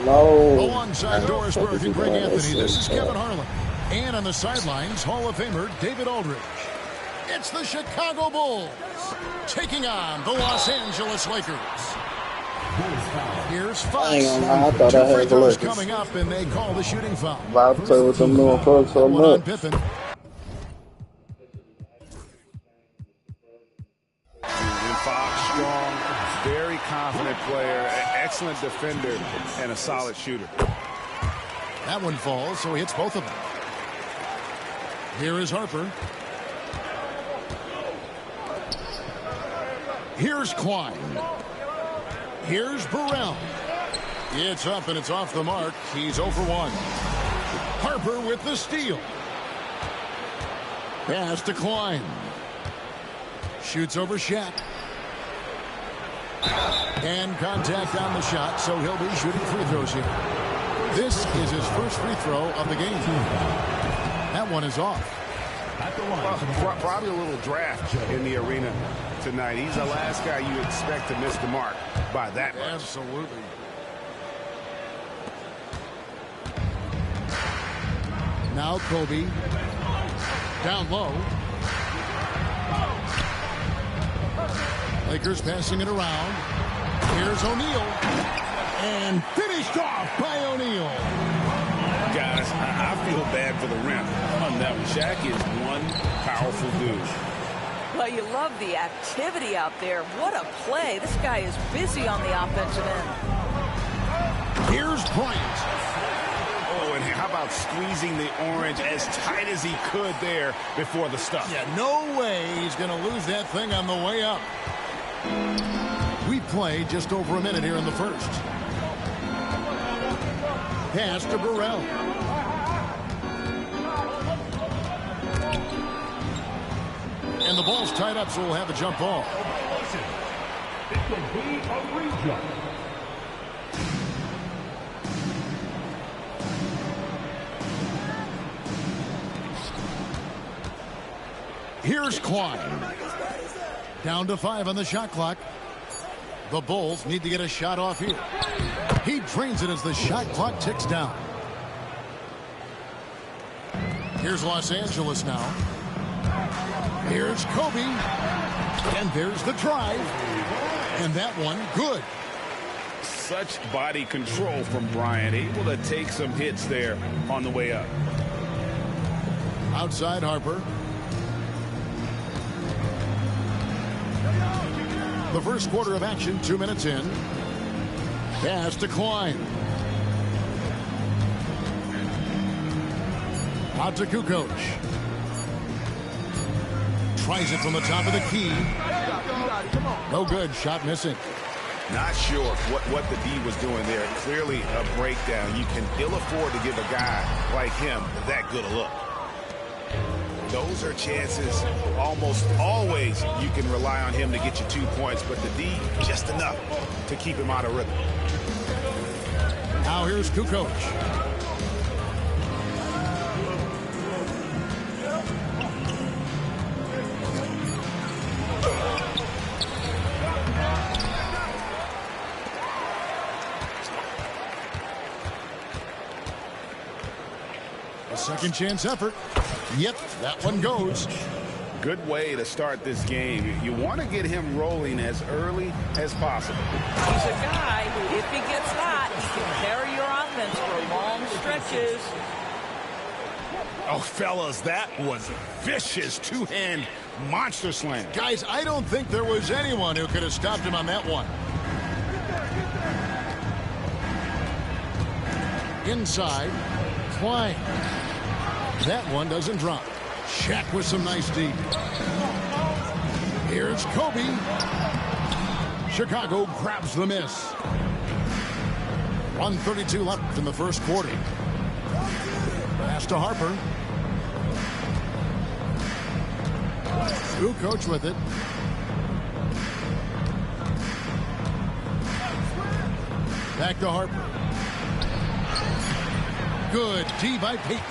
No. Alongside Doris Burke and Greg Anthony, this is Kevin Harlan. And on the sidelines, Hall of Famer David Aldridge. It's the Chicago Bulls taking on the Los Angeles Lakers. Here's Fox. I thought I had the Lakers coming up, and they call the shooting foul. About to play with them new folks so much. Fox, strong, very confident player, an excellent defender, and a solid shooter. That one falls, so he hits both of them. Here is Harper. Here's Klein. Here's Burrell. It's up and it's off the mark. He's 0 for 1. Harper with the steal. Pass to Klein. Shoots over Shaq. And contact on the shot, so he'll be shooting free throws here. This is his first free throw of the game. That one is off. Probably a little draft in the arena tonight. He's the last guy you expect to miss the mark by that much. Absolutely. Now Kobe. Down low. Lakers passing it around. Here's O'Neal. And finished off by O'Neal. Guys, I feel bad for the rim on that one. Shaq is one powerful dude. Well, you love the activity out there. What a play. This guy is busy on the offensive end. Here's Bryant. Oh, and how about squeezing the orange as tight as he could there before the stuff? Yeah, no way he's going to lose that thing on the way up. We played just over a minute here in the first. Pass to Burrell. And the ball's tied up, so we'll have a jump ball. It will be a re-jump. Here's Klein. Down to 5 on the shot clock. The Bulls need to get a shot off here. He drains it as the shot clock ticks down. Here's Los Angeles now. Here's Kobe. And there's the drive. And that one, good. Such body control from Bryant. Able to take some hits there on the way up. Outside Harper. The first quarter of action, 2 minutes in. Pass to Klein. Out to Kukoc. Tries it from the top of the key. No good. Shot missing. Not sure what the D was doing there. Clearly a breakdown. You can ill afford to give a guy like him that good a look. Those are chances almost always you can rely on him to get you 2 points, but the D just enough to keep him out of rhythm. Now here's Kukoc. A second chance effort. Yep, that one goes. Good way to start this game. You want to get him rolling as early as possible. He's a guy who, if he gets hot, he can carry your offense for long stretches. Oh, fellas, that was vicious two-hand monster slam. Guys, I don't think there was anyone who could have stopped him on that one. Inside, Klein. That one doesn't drop. Shaq with some nice D. Here's Kobe. Chicago grabs the miss. 1:32 left in the first quarter. Pass to Harper. Kukoc with it. Back to Harper. Good D by Payton.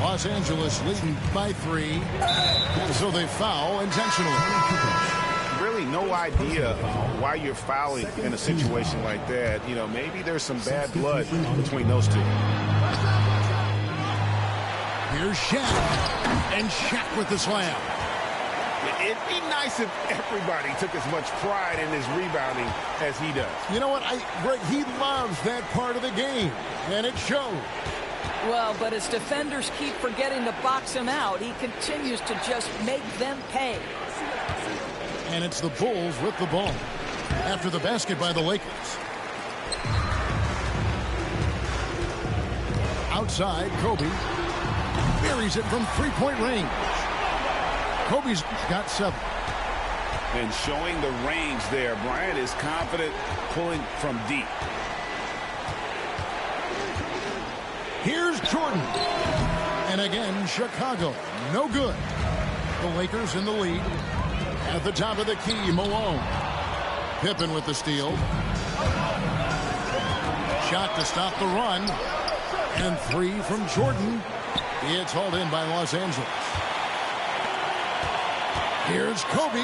Los Angeles leading by 3. So they foul intentionally. Really really no idea why you're fouling in a situation like that. You know, maybe there's some bad blood between those two. Here's Shaq. And Shaq with the slam. It'd be nice if everybody took as much pride in his rebounding as he does. You know what? Greg, he loves that part of the game, and it shows. Well, but as defenders keep forgetting to box him out, he continues to just make them pay. And it's the Bulls with the ball after the basket by the Lakers. Outside, Kobe buries it from three-point range. Kobe's got 7. And showing the range there, Bryant is confident pulling from deep. Here's Jordan. And again, Chicago, no good. The Lakers in the lead. At the top of the key, Malone. Pippen with the steal. Shot to stop the run. And 3 from Jordan. It's hauled in by Los Angeles. Here's Kobe.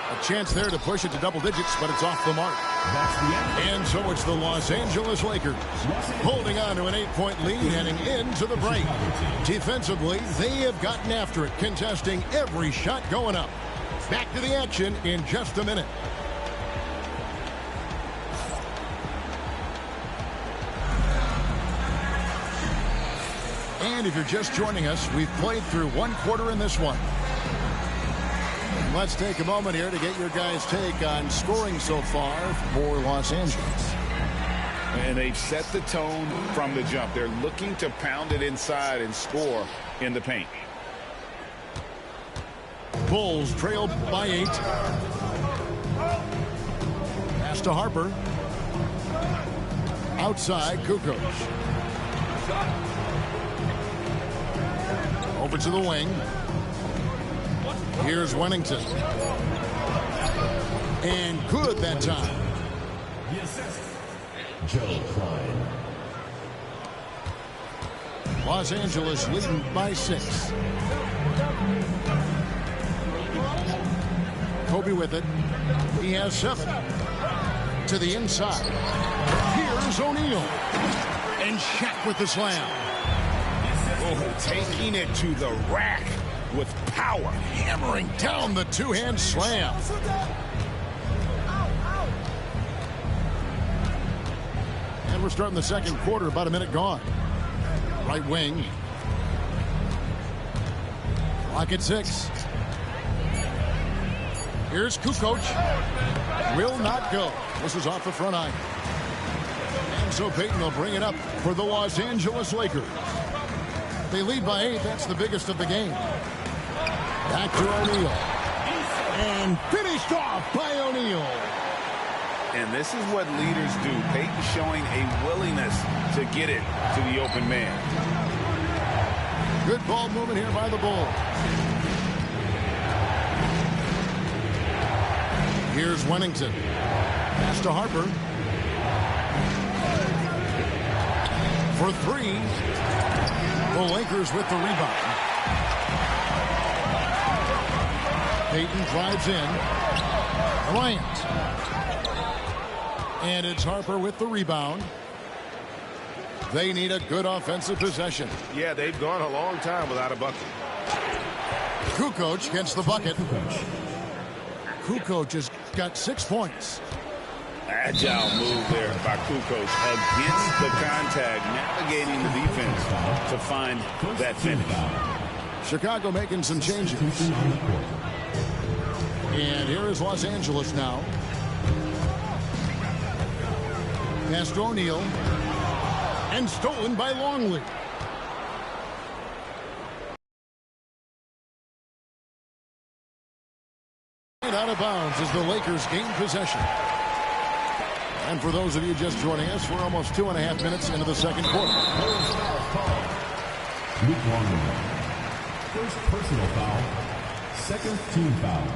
A chance there to push it to double digits, but it's off the mark. And so it's the Los Angeles Lakers holding on to an 8-point lead heading into the break. Defensively, they have gotten after it, contesting every shot going up. Back to the action in just a minute. And if you're just joining us, we've played through 1 quarter in this one. And let's take a moment here to get your guys' take on scoring so far for Los Angeles. And they've set the tone from the jump. They're looking to pound it inside and score in the paint. Bulls trailed by 8. Pass to Harper. Outside, Kukoc. Over to the wing. Here's Wennington. And good that time. Joe Klein. Los Angeles leading by 6. Kobe with it. He has 7. To the inside. Here's O'Neal. And Shaq with the slam. Oh, taking it to the rack with power. Hammering down the two-hand slam. And we're starting the second quarter, about a minute gone. Right wing. Clock at 6. Here's Kukoc. Will not go. This is off the front iron. And so Payton will bring it up for the Los Angeles Lakers. They lead by 8. That's the biggest of the game. Back to O'Neal. And finished off by O'Neal. And this is what leaders do. Payton showing a willingness to get it to the open man. Good ball movement here by the Bulls. Here's Wennington. Pass to Harper. For 3. The Lakers with the rebound. Payton drives in. Bryant. And it's Harper with the rebound. They need a good offensive possession. Yeah, they've gone a long time without a bucket. Kukoc gets the bucket. Kukoc has got 6 points. Agile move there by Kukoc against the contact, navigating the defense to find that finish. Chicago making some changes. And here is Los Angeles now. Pass to O'Neal. And stolen by Longley. And out of bounds as the Lakers gain possession. And for those of you just joining us, we're almost 2.5 minutes into the second quarter. Luke Longley. First personal foul. Second team foul.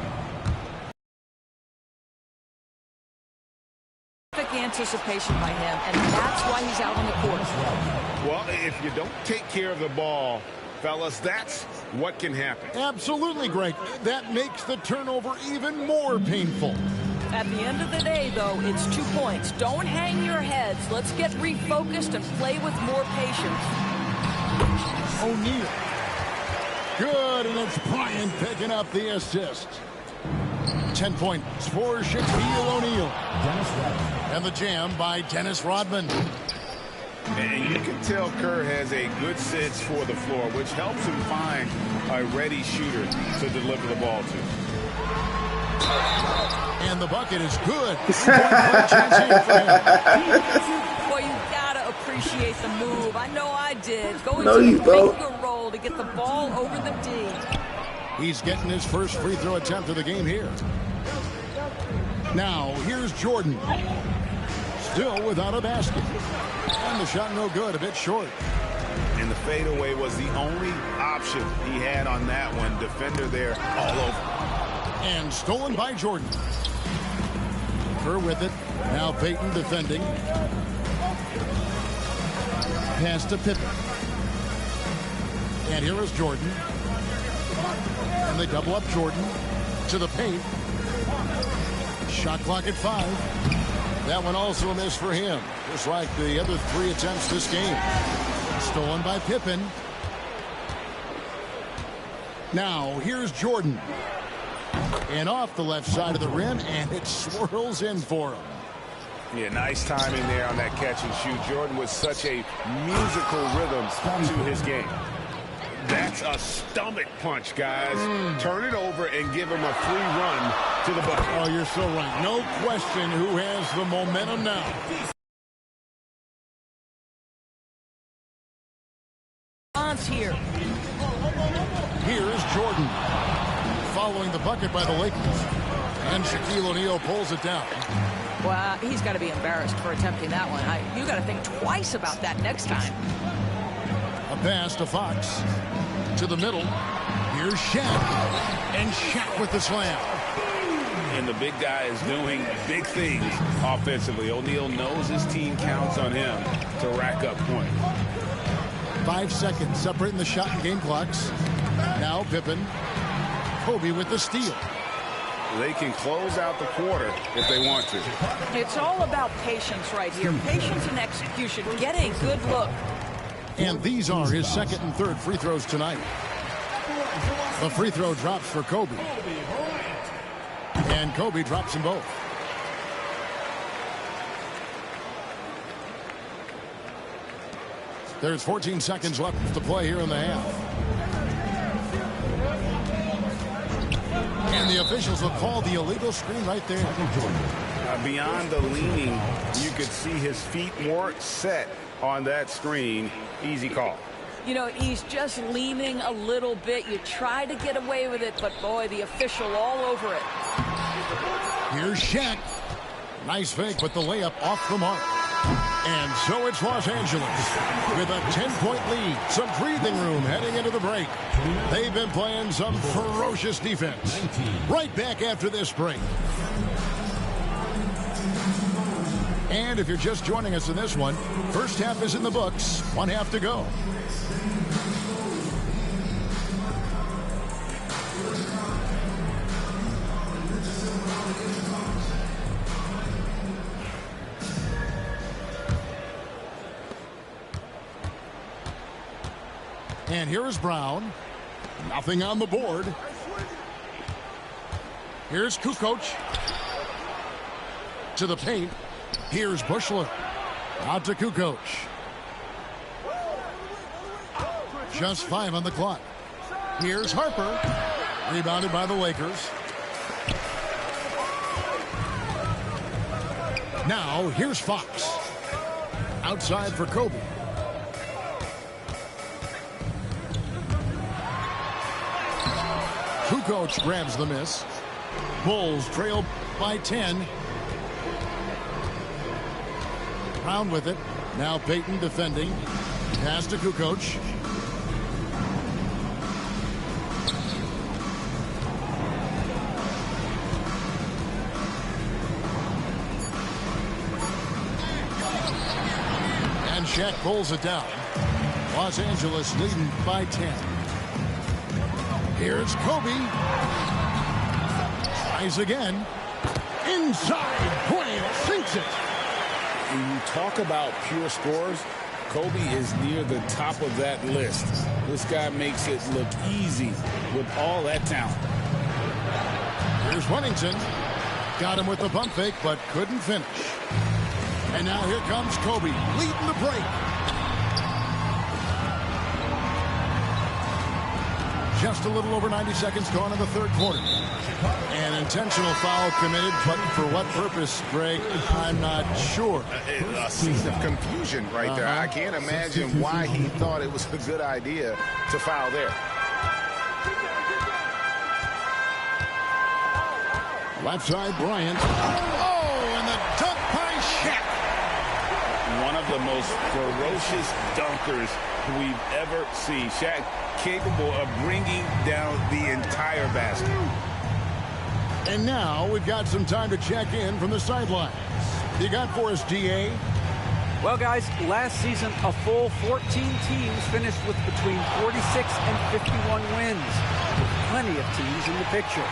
Anticipation by him, and that's why he's out on the court. Well, if you don't take care of the ball Fellas, that's what can happen. Absolutely, Greg. That makes the turnover even more painful. At the end of the day, though, it's 2 points. Don't hang your heads. Let's get refocused and play with more patience. O'Neal. Good, and it's Bryant picking up the assist. 10 points for Shaquille O'Neal. And the jam by Dennis Rodman. And you can tell Kerr has a good sense for the floor, which helps him find a ready shooter to deliver the ball to. And the bucket is good. Chance here for him. Boy, you gotta appreciate the move. I know I did. Going No, to you the don't. finger roll to get the ball over the D. He's getting his first free throw attempt of the game here. Now, here's Jordan. Still without a basket. And the shot no good, a bit short. And the fadeaway was the only option he had on that one. Defender there all over. And stolen by Jordan. Kerr with it. Now Payton defending. Pass to Pippen. And here is Jordan. And they double up Jordan to the paint. Shot clock at 5. That one also a miss for him, just like the other 3 attempts this game. Stolen by Pippen. Now, here's Jordan. And off the left side of the rim, and it swirls in for him. Yeah, nice timing there on that catch and shoot. Jordan with such a musical rhythm to his game. That's a stomach punch, guys. Turn it over and give him a free run to the bucket. Oh, you're so right. No question who has the momentum now. Here. Here's Jordan. Following the bucket by the Lakers. And Shaquille O'Neal pulls it down. Well, he's got to be embarrassed for attempting that one. You got to think twice about that next time. A pass to Fox. To the middle. Here's Shaq. And Shaq with the slam. And the big guy is doing big things offensively. O'Neal knows his team counts on him to rack up points. 5 seconds separating the shot and game clocks. Now Pippen. Kobe with the steal. They can close out the quarter if they want to. It's all about patience right here. Patience and execution. Get a good look. And these are his second and third free throws tonight. The free throw drops for Kobe. And Kobe drops them both. There's 14 seconds left to play here in the half. And the officials will call the illegal screen right there. Beyond the leaning, you could see his feet more set on that screen. Easy call. You know, he's just leaning a little bit. You try to get away with it, but boy, the official all over it. Here's Shaq. Nice fake, but the layup off the mark. And so it's Los Angeles with a 10-point lead. Some breathing room heading into the break. They've been playing some ferocious defense. Right back after this break. And if you're just joining us in this one, first half is in the books. 1 half to go. And here is Brown. Nothing on the board. Here's Kukoc. To the paint. Here's Bushler. Out to Kukoc. Just 5 on the clock. Here's Harper. Rebounded by the Lakers. Now, here's Fox. Outside for Kobe. Kukoc grabs the miss. Bulls trail by 10. Brown with it. Now Payton defending. Pass to Kukoc. And Shaq pulls it down. Los Angeles leading by 10. Here's Kobe. Tries again. Inside. Bryant sinks it. When you talk about pure scores, Kobe is near the top of that list. This guy makes it look easy with all that talent. Here's Huntington. Got him with the pump fake, but couldn't finish. And now here comes Kobe, leading the break. Just a little over 90 seconds gone in the third quarter. An intentional foul committed, but for what purpose, Greg, I'm not sure. A scene of confusion right there. I can't imagine why he thought it was a good idea to foul there. Left side, Bryant. Oh, and the dunk by Shaq. One of the most ferocious dunkers we've ever seen. Shaq capable of bringing down the entire basket. And now we've got some time to check in from the sidelines. You got for us, DA? Well, guys, last season, a full 14 teams finished with between 46 and 51 wins, with plenty of teams in the picture.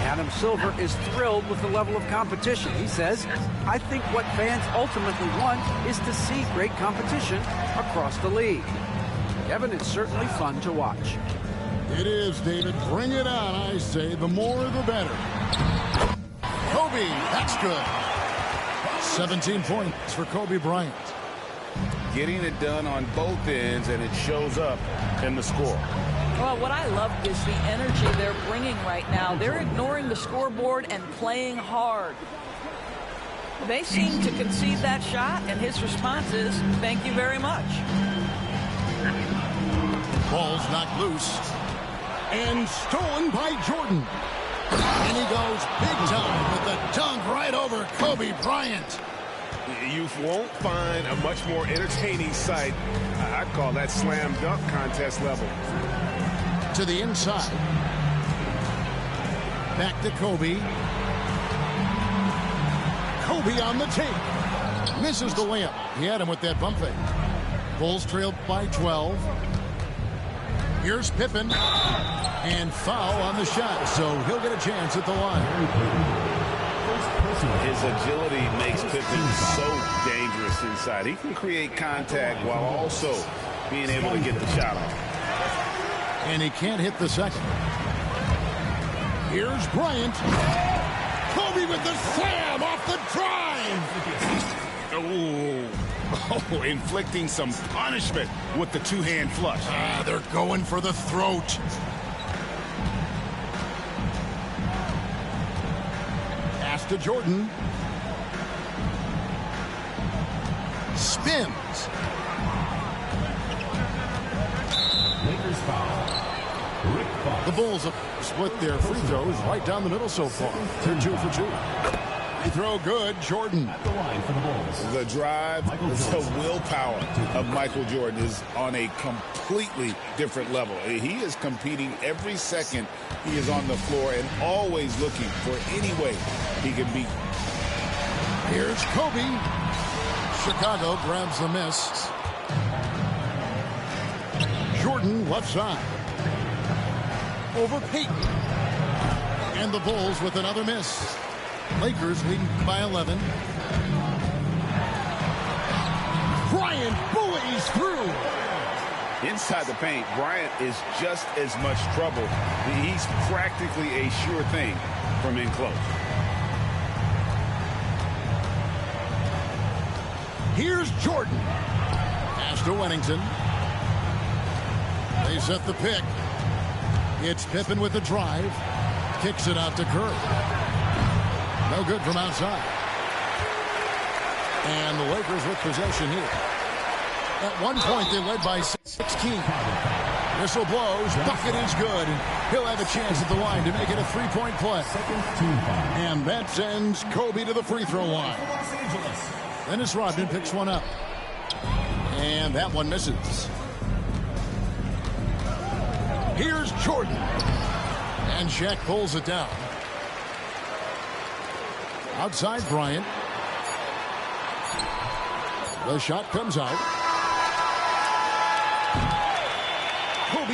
Adam Silver is thrilled with the level of competition. He says, I think what fans ultimately want is to see great competition across the league. Kevin, it's certainly fun to watch. It is, David. Bring it on, I say. The more, the better. Kobe, that's good. 17 points for Kobe Bryant. Getting it done on both ends, and it shows up in the score. Well, what I love is the energy they're bringing right now. They're ignoring the scoreboard and playing hard. They seem to concede that shot, and his response is, thank you very much. Ball's knocked loose. And stolen by Jordan. And he goes big time with the dunk right over Kobe Bryant. You won't find a much more entertaining sight. I'd call that slam dunk contest level. To the inside. Back to Kobe. Kobe on the tape. Misses the layup. He had him with that bump fake. Bulls trailed by 12. Here's Pippen. And foul on the shot, so he'll get a chance at the line. His agility makes Pippen so dangerous inside. He can create contact while also being able to get the shot off. And he can't hit the second. Here's Bryant. Kobe with the slam off the drive. Oh, inflicting some punishment with the two-hand flush. They're going for the throat. Pass to Jordan. Spins. Lakers foul. Rick Fox. The Bulls have split their free throws right down the middle so far. They're 2 for 2. Free throw good, Jordan. At the line for the Bulls. The drive, the willpower of Michael Jordan is on a completely different level. He is competing every second he is on the floor and always looking for any way he can beat. Here's Kobe. Chicago grabs the miss. Jordan left side. Over Peyton. And the Bulls with another miss. Lakers leading by 11. Bryant buoys through. Inside the paint, Bryant is just as much trouble. He's practically a sure thing from in close. Here's Jordan. Pass to Wennington. They set the pick. It's Pippen with the drive. Kicks it out to Curry. No good from outside. And the Lakers with possession here. At one point, they led by 16. Whistle blows. Bucket is good. He'll have a chance at the line to make it a three-point play. And that sends Kobe to the free throw line. Dennis Rodman picks one up. And that one misses. Here's Jordan. And Shaq pulls it down. Outside Bryant. The shot comes out.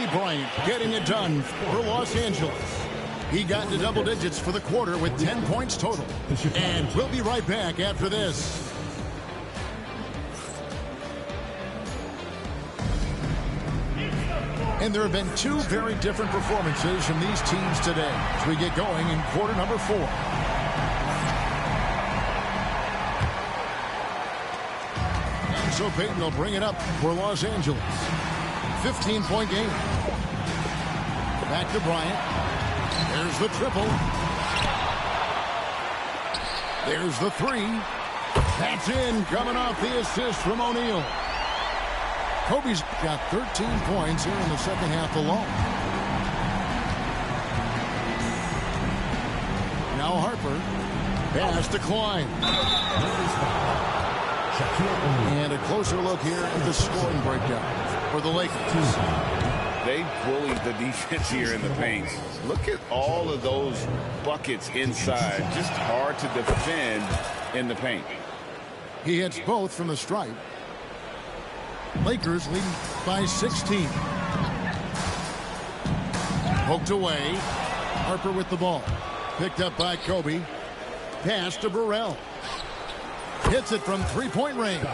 Kobe Bryant getting it done for Los Angeles. He got to double digits for the quarter with 10 points total. And we'll be right back after this. And there have been two very different performances from these teams today as we get going in quarter number 4. And so Payton will bring it up for Los Angeles. 15-point game. Back to Bryant. There's the triple. There's the 3. That's in, coming off the assist from O'Neal. Kobe's got 13 points here in the second half alone. Now Harper. Pass to Klein. And a closer look here at the scoring breakdown for the Lakers. They bullied the defense here in the paint. Look at all of those buckets inside. Just hard to defend in the paint. He hits both from the stripe. Lakers leading by 16. Poked away. Harper with the ball. Picked up by Kobe. Pass to Burrell. Hits it from three-point range.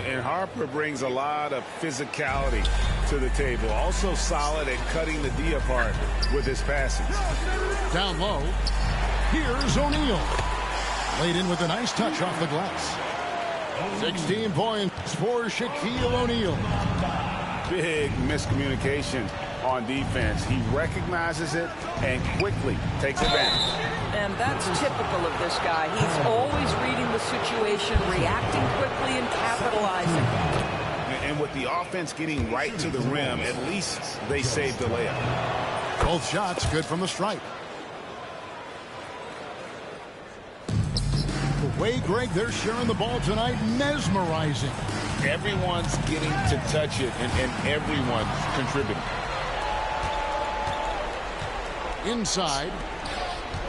And Harper brings a lot of physicality to the table. Also solid at cutting the D apart with his passes. Down low. Here's O'Neal. Laid in with a nice touch off the glass. 16 points for Shaquille O'Neal. Big miscommunication on defense. He recognizes it and quickly takes advantage. And that's typical of this guy. He's always reading the situation, reacting quickly, and capitalizing. And with the offense getting right to the rim, at least they saved the layup. Both shots good from the stripe. The way, Greg, they're sharing the ball tonight, mesmerizing. Everyone's getting to touch it, and everyone's contributing. Inside.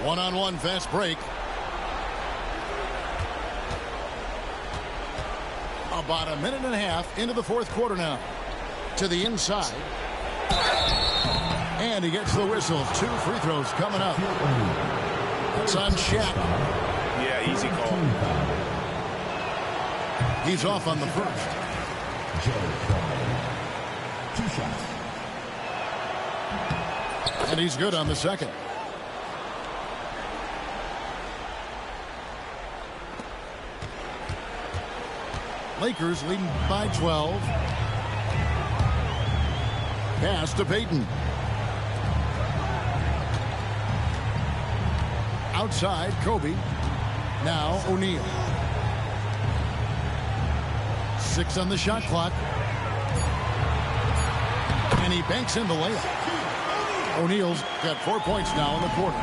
One-on-one fast break. About a minute and a half into the fourth quarter now. To the inside. And he gets the whistle. 2 free throws coming up. It's on Shaq. Yeah, easy call. He's off on the first. 2 shots. And he's good on the second. Lakers leading by 12. Pass to Payton. Outside, Kobe. Now O'Neal. 6 on the shot clock. And he banks in the layup. O'Neal's got 4 points now in the quarter.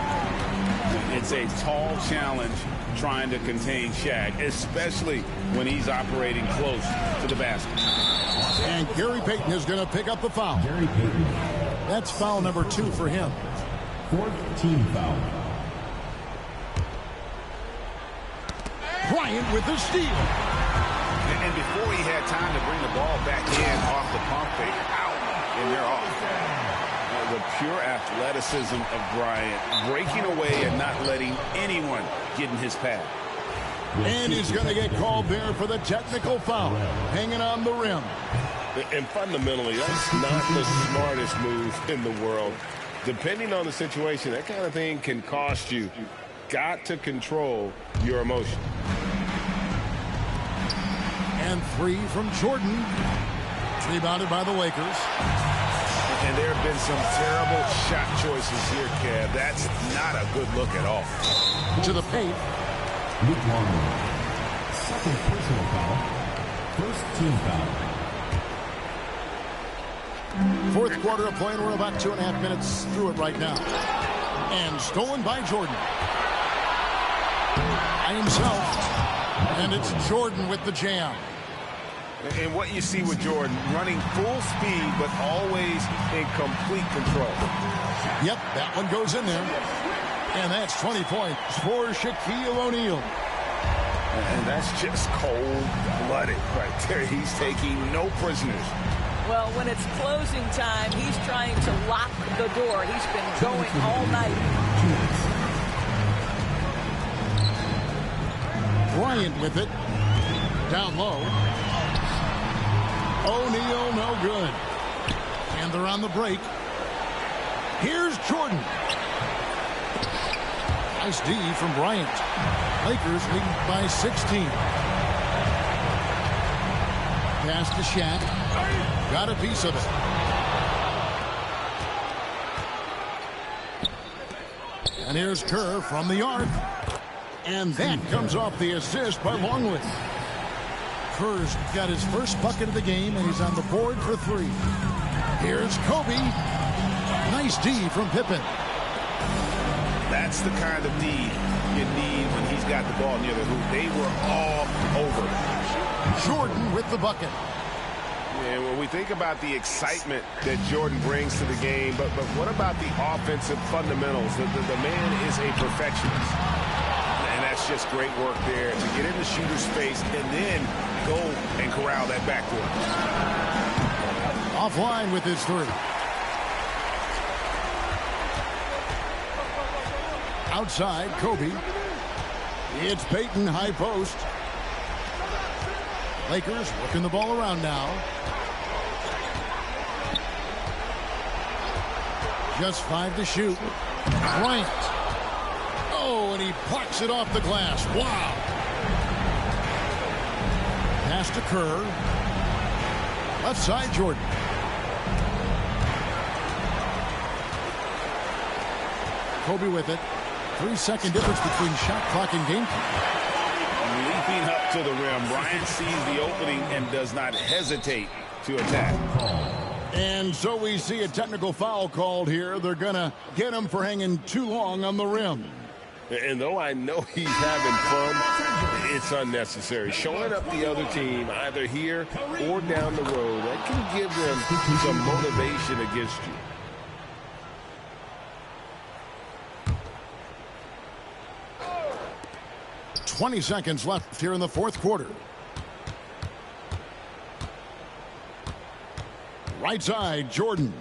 It's a tall challenge trying to contain Shaq, especially when he's operating close to the basket. And Gary Payton is going to pick up the foul. Gary Payton. That's foul number 2 for him. 4th team foul. Bryant with the steal. And before he had time to bring the ball back in off the pump fake, out, and they're off. The pure athleticism of Bryant, breaking away and not letting anyone get in his path. And he's going to get called there for the technical foul, hanging on the rim. And fundamentally, that's not the smartest move in the world. Depending on the situation, that kind of thing can cost you. Got to control your emotion. And 3 from Jordan. Rebounded by the Lakers. And there have been some terrible shot choices here, Kev. That's not a good look at all. To the paint. Luke Longley. 2nd personal foul. 1st team foul. Fourth quarter of play, and we're about 2.5 minutes through it right now. And stolen by Jordan. By himself. And it's Jordan with the jam. And what you see with Jordan, running full speed, but always in complete control. Yep, that one goes in there. And that's 20 points for Shaquille O'Neal. And that's just cold-blooded right there. He's taking no prisoners. Well, when it's closing time, he's trying to lock the door. He's been going all night. Bryant with it. Down low. O'Neal, no good. And they're on the break. Here's Jordan. Nice D from Bryant. Lakers lead by 16. Pass to Shaq. Got a piece of it. And here's Kerr from the arc. And that comes off the assist by Longley. Kerr's got his first bucket of the game, and he's on the board for 3. Here's Kobe. Nice D from Pippen. That's the kind of D you need when he's got the ball near the hoop. They were all over. Jordan with the bucket. And when we think about the excitement that Jordan brings to the game, but what about the offensive fundamentals? The man is a perfectionist. And that's just great work there to get in the shooter's face and then go and corral that backcourt. Offline with his 3. Outside, Kobe. It's Peyton, high post. Lakers working the ball around now. Just 5 to shoot. Bryant. Oh, and he plucks it off the glass. Wow. Pass to Kerr. Left side, Jordan. Kobe with it. 3-second difference between shot clock and game clock. Leaping up to the rim. Bryant sees the opening and does not hesitate to attack. And so we see a technical foul called here. They're going to get him for hanging too long on the rim. And though I know he's having fun, it's unnecessary. Showing up the other team, either here or down the road, that can give them some motivation against you. .20 seconds left here in the fourth quarter. Right side, Jordan.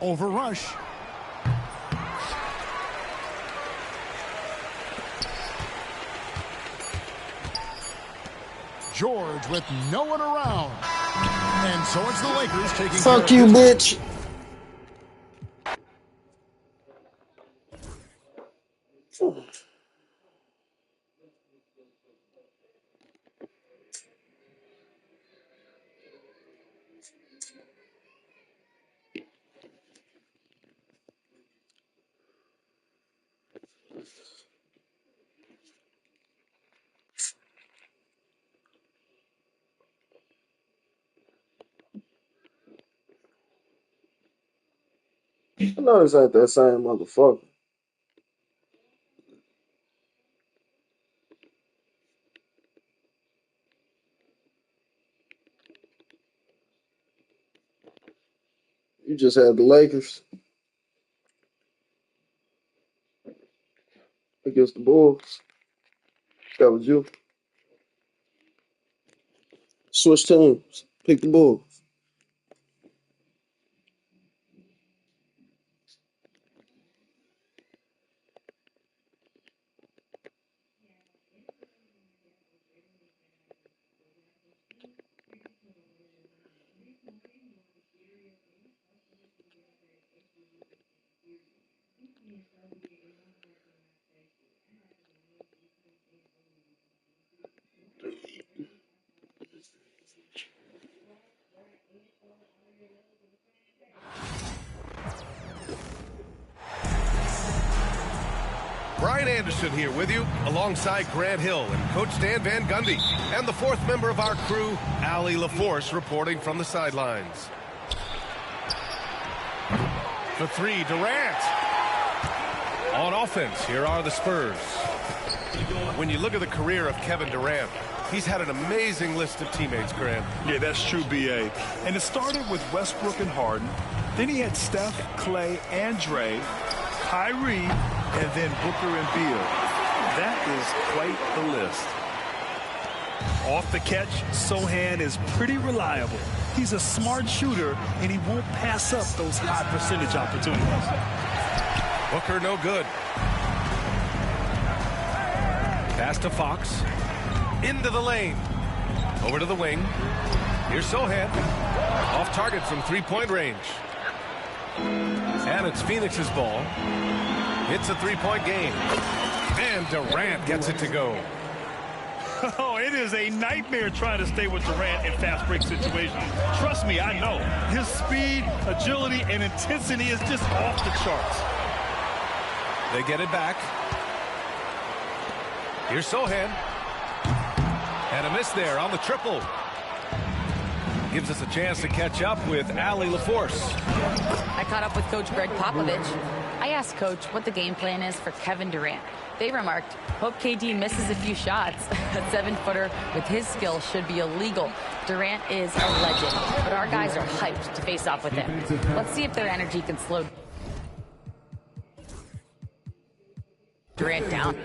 Over rush. George with no one around. And so it's the Lakers taking Fuck you, bitch. I know this ain't that same motherfucker. You just had the Lakers against the Bulls. That was you. Switch teams. Pick the Bulls. Brian Anderson here with you, alongside Grant Hill and Coach Dan Van Gundy, and the fourth member of our crew, Allie LaForce, reporting from the sidelines. For 3, Durant. On offense, here are the Spurs. When you look at the career of Kevin Durant, he's had an amazing list of teammates, Grant. Yeah, that's true, B.A. And it started with Westbrook and Harden. Then he had Steph, Clay, and Dre, Kyrie, and then Booker and Beal. That is quite the list. Off the catch, Sochan is pretty reliable. He's a smart shooter, and he won't pass up those high percentage opportunities. Booker no good. Pass to Fox. Into the lane. Over to the wing. Here's Sochan. Off target from three-point range. And it's Phoenix's ball. It's a three-point game. And Durant gets it to go. Oh, it is a nightmare trying to stay with Durant in fast break situations. Trust me, I know. His speed, agility, and intensity is just off the charts. They get it back. Here's Sochan. And a miss there on the triple. Gives us a chance to catch up with Allie LaForce. I caught up with Coach Greg Popovich. I asked Coach what the game plan is for Kevin Durant. They remarked, hope KD misses a few shots. A 7-footer with his skill should be illegal. Durant is a legend, but our guys are hyped to face off with him. Let's see if their energy can slow Durant down.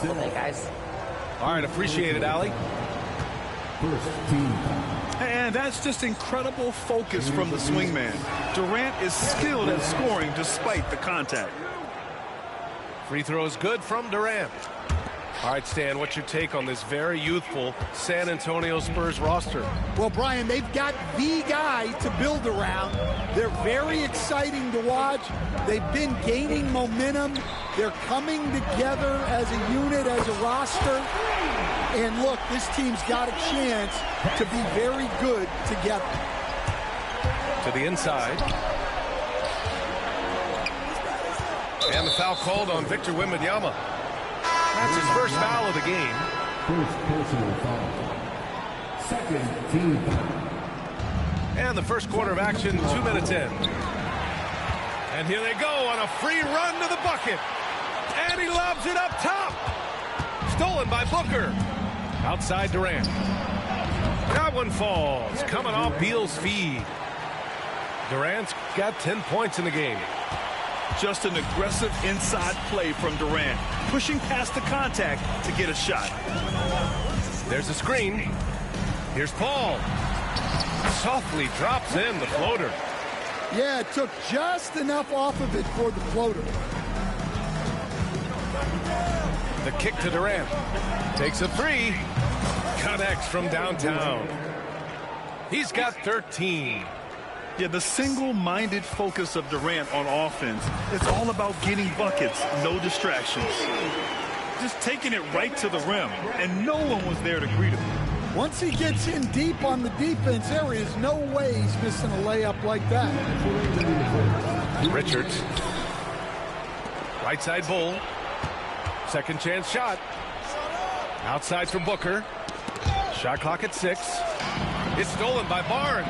Okay, guys. All right, appreciate it, Allie. First team. And that's just incredible focus from the swingman. Durant is skilled at scoring despite the contact. Free throw is good from Durant. All right, Stan, what's your take on this very youthful San Antonio Spurs roster? Well, Brian, they've got the guy to build around. They're very exciting to watch. They've been gaining momentum. They're coming together as a unit, as a roster. And look, this team's got a chance to be very good together. To the inside. And the foul called on Victor Wembanyama. That's his first foul of the game. First personal foul. Second team foul. And the first quarter of action, 2 minutes in. And here they go on a free run to the bucket. And he lobs it up top. Stolen by Booker. Outside Durant. That one falls. Coming off Beal's feed. Durant's got 10 points in the game. Just an aggressive inside play from Durant, pushing past the contact to get a shot. There's a screen. Here's Paul. Softly drops in the floater. Yeah, it took just enough off of it for the floater. The kick to Durant. Takes a three. Connects from downtown. He's got 13. Yeah, the single-minded focus of Durant on offense, it's all about getting buckets, no distractions. Just taking it right to the rim, and no one was there to greet him. Once he gets in deep on the defense, there is no way he's missing a layup like that. Richards. Right side Bull. Second chance shot. Outside from Booker. Shot clock at 6. It's stolen by Barnes.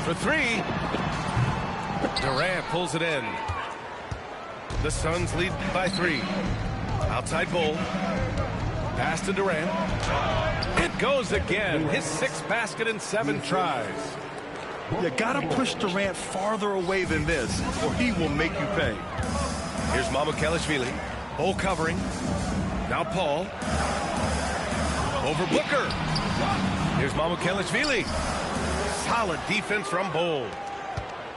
For 3. Durant pulls it in. The Suns lead by 3. Outside Bull. Pass to Durant. It goes again. His 6th basket in 7 tries. You got to push Durant farther away than this, or he will make you pay. Here's Mamukelashvili. Bol covering. Now Paul. Over Booker. Here's Mamukelashvili. Solid defense from Bol.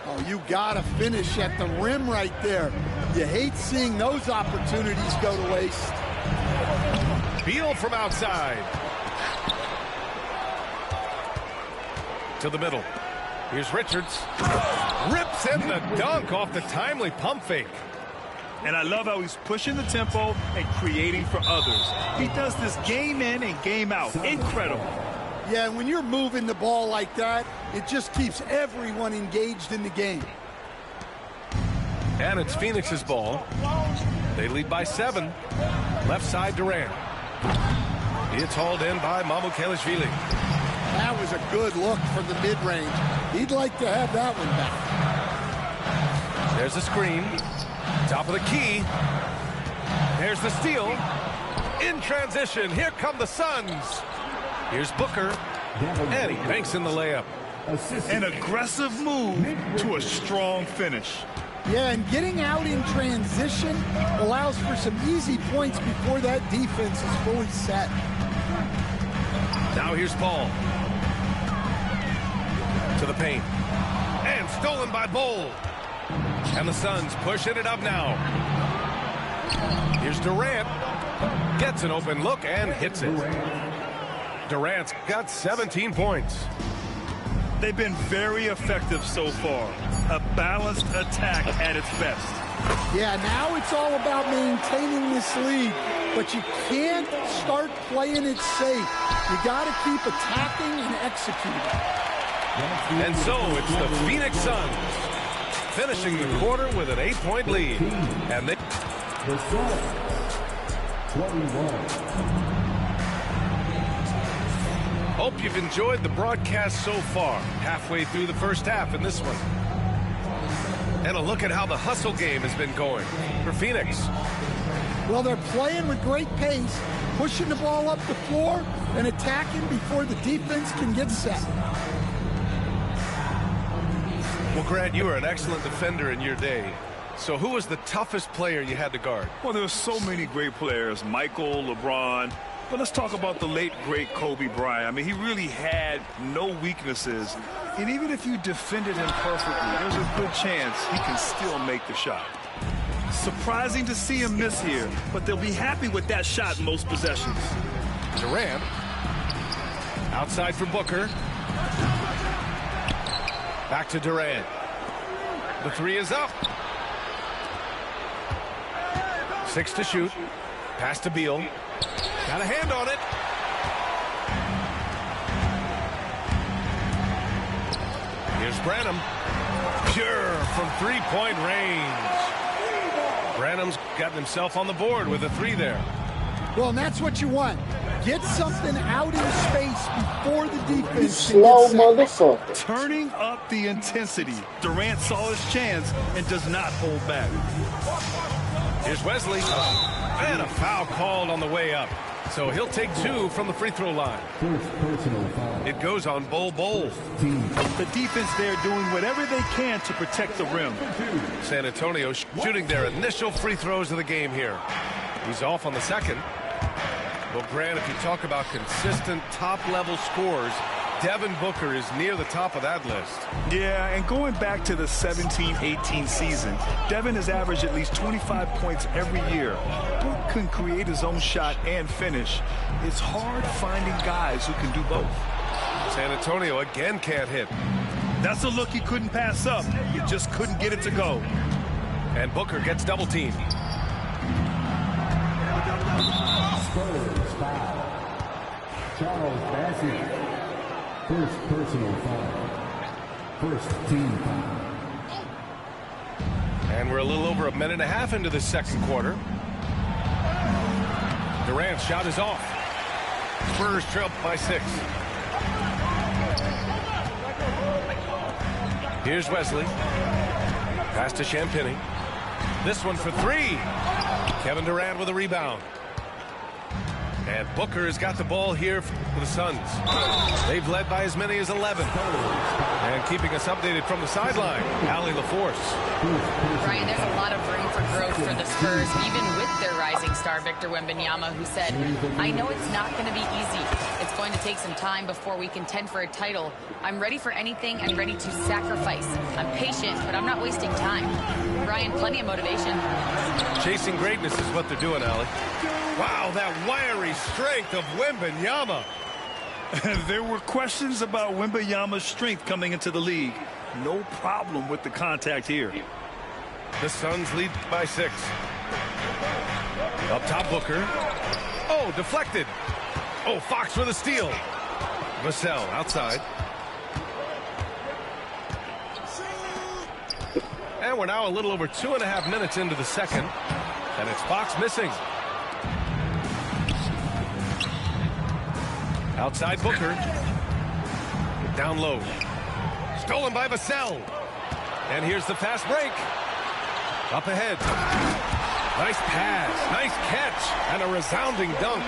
Oh, you got to finish at the rim right there. You hate seeing those opportunities go to waste. Beal from outside. To the middle. Here's Richards. Rips in the dunk off the timely pump fake. And I love how he's pushing the tempo and creating for others. He does this game in and game out. Incredible. Yeah, when you're moving the ball like that, it just keeps everyone engaged in the game. And it's Phoenix's ball. They lead by 7. Left side Durant. It's hauled in by Mamukelashvili. That was a good look from the mid-range. He'd like to have that one back. There's a screen. Top of the key. There's the steal. In transition, here come the Suns. Here's Booker. And he banks in the layup. An aggressive move to a strong finish. Yeah, and getting out in transition allows for some easy points before that defense is fully set. Now here's Paul. To the paint. And stolen by Bol. And the Suns pushing it up now. Here's Durant. Gets an open look and hits it. Durant's got 17 points. They've been very effective so far. A balanced attack at its best. Yeah, now it's all about maintaining this lead, but you can't start playing it safe. You got to keep attacking and executing. And so it's the Phoenix Suns finishing the quarter with an 8-point lead. And they... The Suns, 21. Hope you've enjoyed the broadcast so far. Halfway through the first half in this one. And a look at how the hustle game has been going for Phoenix. Well, they're playing with great pace, pushing the ball up the floor and attacking before the defense can get set. Well, Grant, you were an excellent defender in your day. So who was the toughest player you had to guard? Well, there's so many great players. Michael, LeBron. But let's talk about the late, great Kobe Bryant. I mean, he really had no weaknesses. And even if you defended him perfectly, there's a good chance he can still make the shot. Surprising to see him miss here, but they'll be happy with that shot in most possessions. Durant. Outside for Booker. Back to Durant. The 3 is up. 6 to shoot. Pass to Beal. Got a hand on it. Here's Branham. Pure from 3-point range. Branham's gotten himself on the board with a 3 there. Well, and that's what you want. Get something out in space before the defense. Slow motherfucker. Turning up the intensity. Durant saw his chance and does not hold back. Here's Wesley. And a foul called on the way up. So he'll take 2 from the free throw line. First personal foul. It goes on Bol. The defense there doing whatever they can to protect the rim. San Antonio shooting their initial free throws of the game here. He's off on the second. Well, Grant, if you talk about consistent top-level scores, Devin Booker is near the top of that list. Yeah, and going back to the 17-18 season, Devin has averaged at least 25 points every year. Book can create his own shot and finish. It's hard finding guys who can do both. San Antonio again can't hit. That's a look he couldn't pass up. He just couldn't get it to go. And Booker gets double-teamed. Spurs foul. Charles Bassey. First personal foul. First team foul. And we're a little over a minute and a half into the second quarter. Durant's shot is off. Spurs trail by 6. Here's Wesley. Pass to Champagnie. This one for 3. Kevin Durant with a rebound. And Booker has got the ball here for the Suns. They've led by as many as 11. And keeping us updated from the sideline, Allie LaForce. Brian, there's a lot of room for growth for the Spurs, even with their rising star, Victor Wembanyama, who said, I know it's not going to be easy. It's going to take some time before we contend for a title. I'm ready for anything and ready to sacrifice. I'm patient, but I'm not wasting time. Brian, plenty of motivation. Chasing greatness is what they're doing, Allie. Wow, that wiry strength of Wembanyama. There were questions about Wembanyama's strength coming into the league. No problem with the contact here. The Suns lead by 6. Up top, Booker. Oh, deflected. Oh, Fox with a steal. Vassell outside. And we're now a little over 2.5 minutes into the second. And it's Fox missing. Outside Booker. Down low. Stolen by Vassell. And here's the fast break. Up ahead. Nice pass. Nice catch. And a resounding dunk.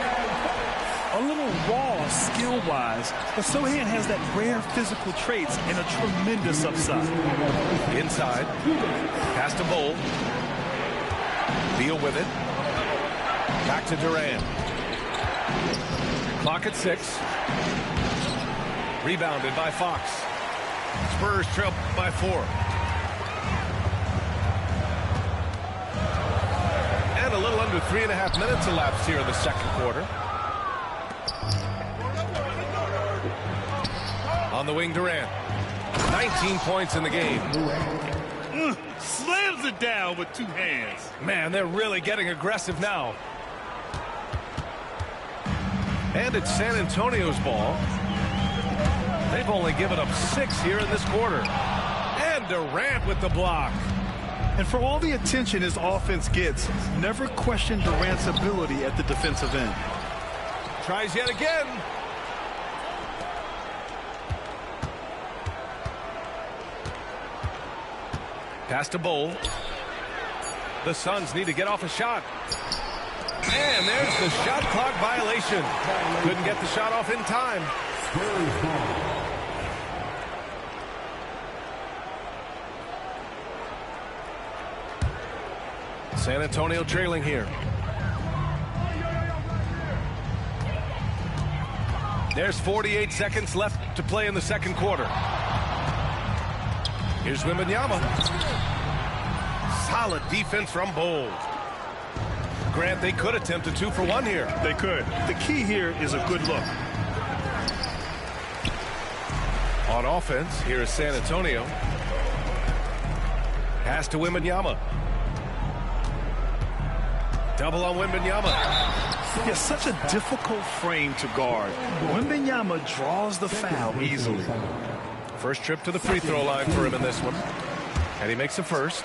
A little raw skill-wise, but Sochan has that rare physical traits and a tremendous upside. Inside. Pass to Bol. Beal with it. Back to Durant. Clock at 6. Rebounded by Fox. Spurs trail by 4. And a little under 3.5 minutes elapsed here in the second quarter. On the wing, Durant. 19 points in the game. Slams it down with 2 hands. Man, they're really getting aggressive now. And it's San Antonio's ball. They've only given up 6 here in this quarter. And Durant with the block. And for all the attention his offense gets, never question Durant's ability at the defensive end. Tries yet again. Pass to Bol. The Suns need to get off a shot. And there's the shot clock violation. Couldn't get the shot off in time. San Antonio trailing here. There's 48 seconds left to play in the second quarter. Here's Wembanyama. Solid defense from Bol. Grant, they could attempt a 2-for-1 here. They could. The key here is a good look. On offense, here is San Antonio. Pass to Wembanyama. Double on Wembanyama. Yeah, such a difficult frame to guard. Wembanyama draws the foul easily. First trip to the free throw line for him in this one. And he makes a first.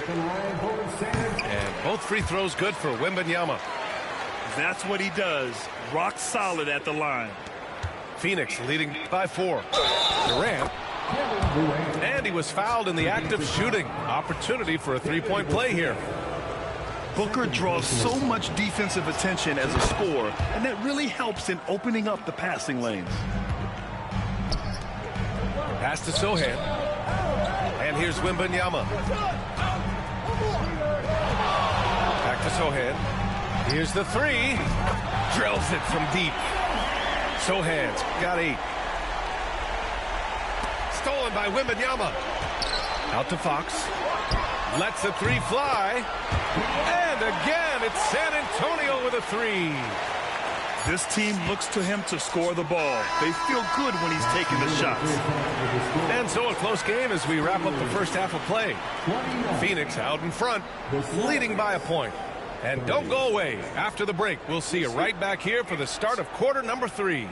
And both free throws good for Wembanyama. That's what he does. Rock solid at the line. Phoenix leading by 4. Durant. And he was fouled in the act of shooting. Opportunity for a 3-point play here. Booker draws so much defensive attention as a scorer, and that really helps in opening up the passing lanes. Pass to Sochan. And here's Wembanyama. Back to Sochan. Here's the 3. Drills it from deep. Sochan's got 8. Stolen by Wembanyama. Out to Fox. Lets the 3 fly. And again, it's San Antonio with a 3. This team looks to him to score the ball. They feel good when he's taking the shots. And so a close game as we wrap up the first half of play. Phoenix out in front, leading by a point. And don't go away. After the break, we'll see you right back here for the start of quarter number 3.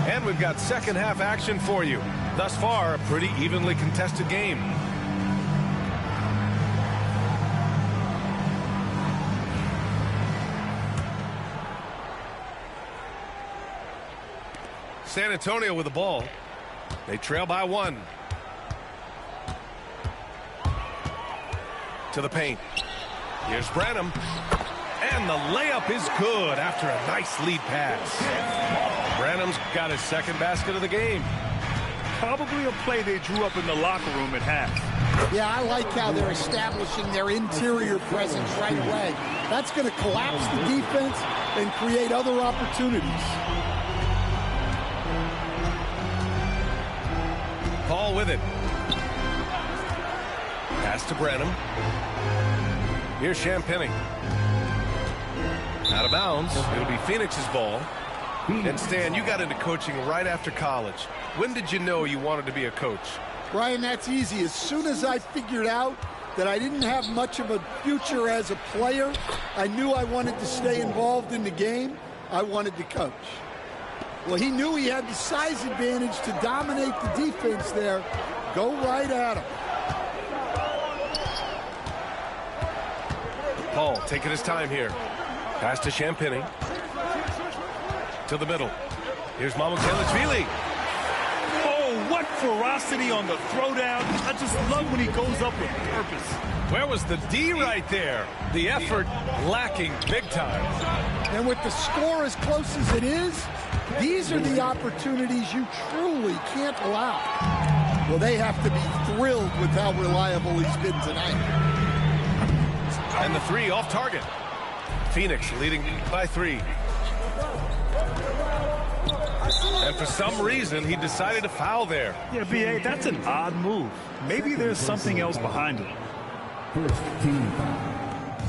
And we've got second half action for you. Thus far, a pretty evenly contested game. San Antonio with the ball. They trail by 1. To the paint. Here's Branham. And the layup is good after a nice lead pass. Branham's got his second basket of the game. Probably a play they drew up in the locker room at half. Yeah, I like how they're establishing their interior presence right away. That's going to collapse the defense and create other opportunities. Paul with it. Pass to Branham. Here's Champagnie. Out of bounds. It'll be Phoenix's ball. And Stan, you got into coaching right after college. When did you know you wanted to be a coach? Brian, that's easy. As soon as I figured out that I didn't have much of a future as a player, I knew I wanted to stay involved in the game. I wanted to coach. Well, he knew he had the size advantage to dominate the defense there. Go right at him. Paul taking his time here. Pass to Champagnie. To the middle. Here's Mamukelashvili. Oh, what ferocity on the throwdown. I just love when he goes up with purpose. Where was the D right there? The effort lacking big time. And with the score as close as it is, these are the opportunities you truly can't allow. Well, they have to be thrilled with how reliable he's been tonight. And the three off target. Phoenix leading by 3. And for some reason, he decided to foul there. Yeah, B.A., that's an odd move. Maybe there's something else behind it.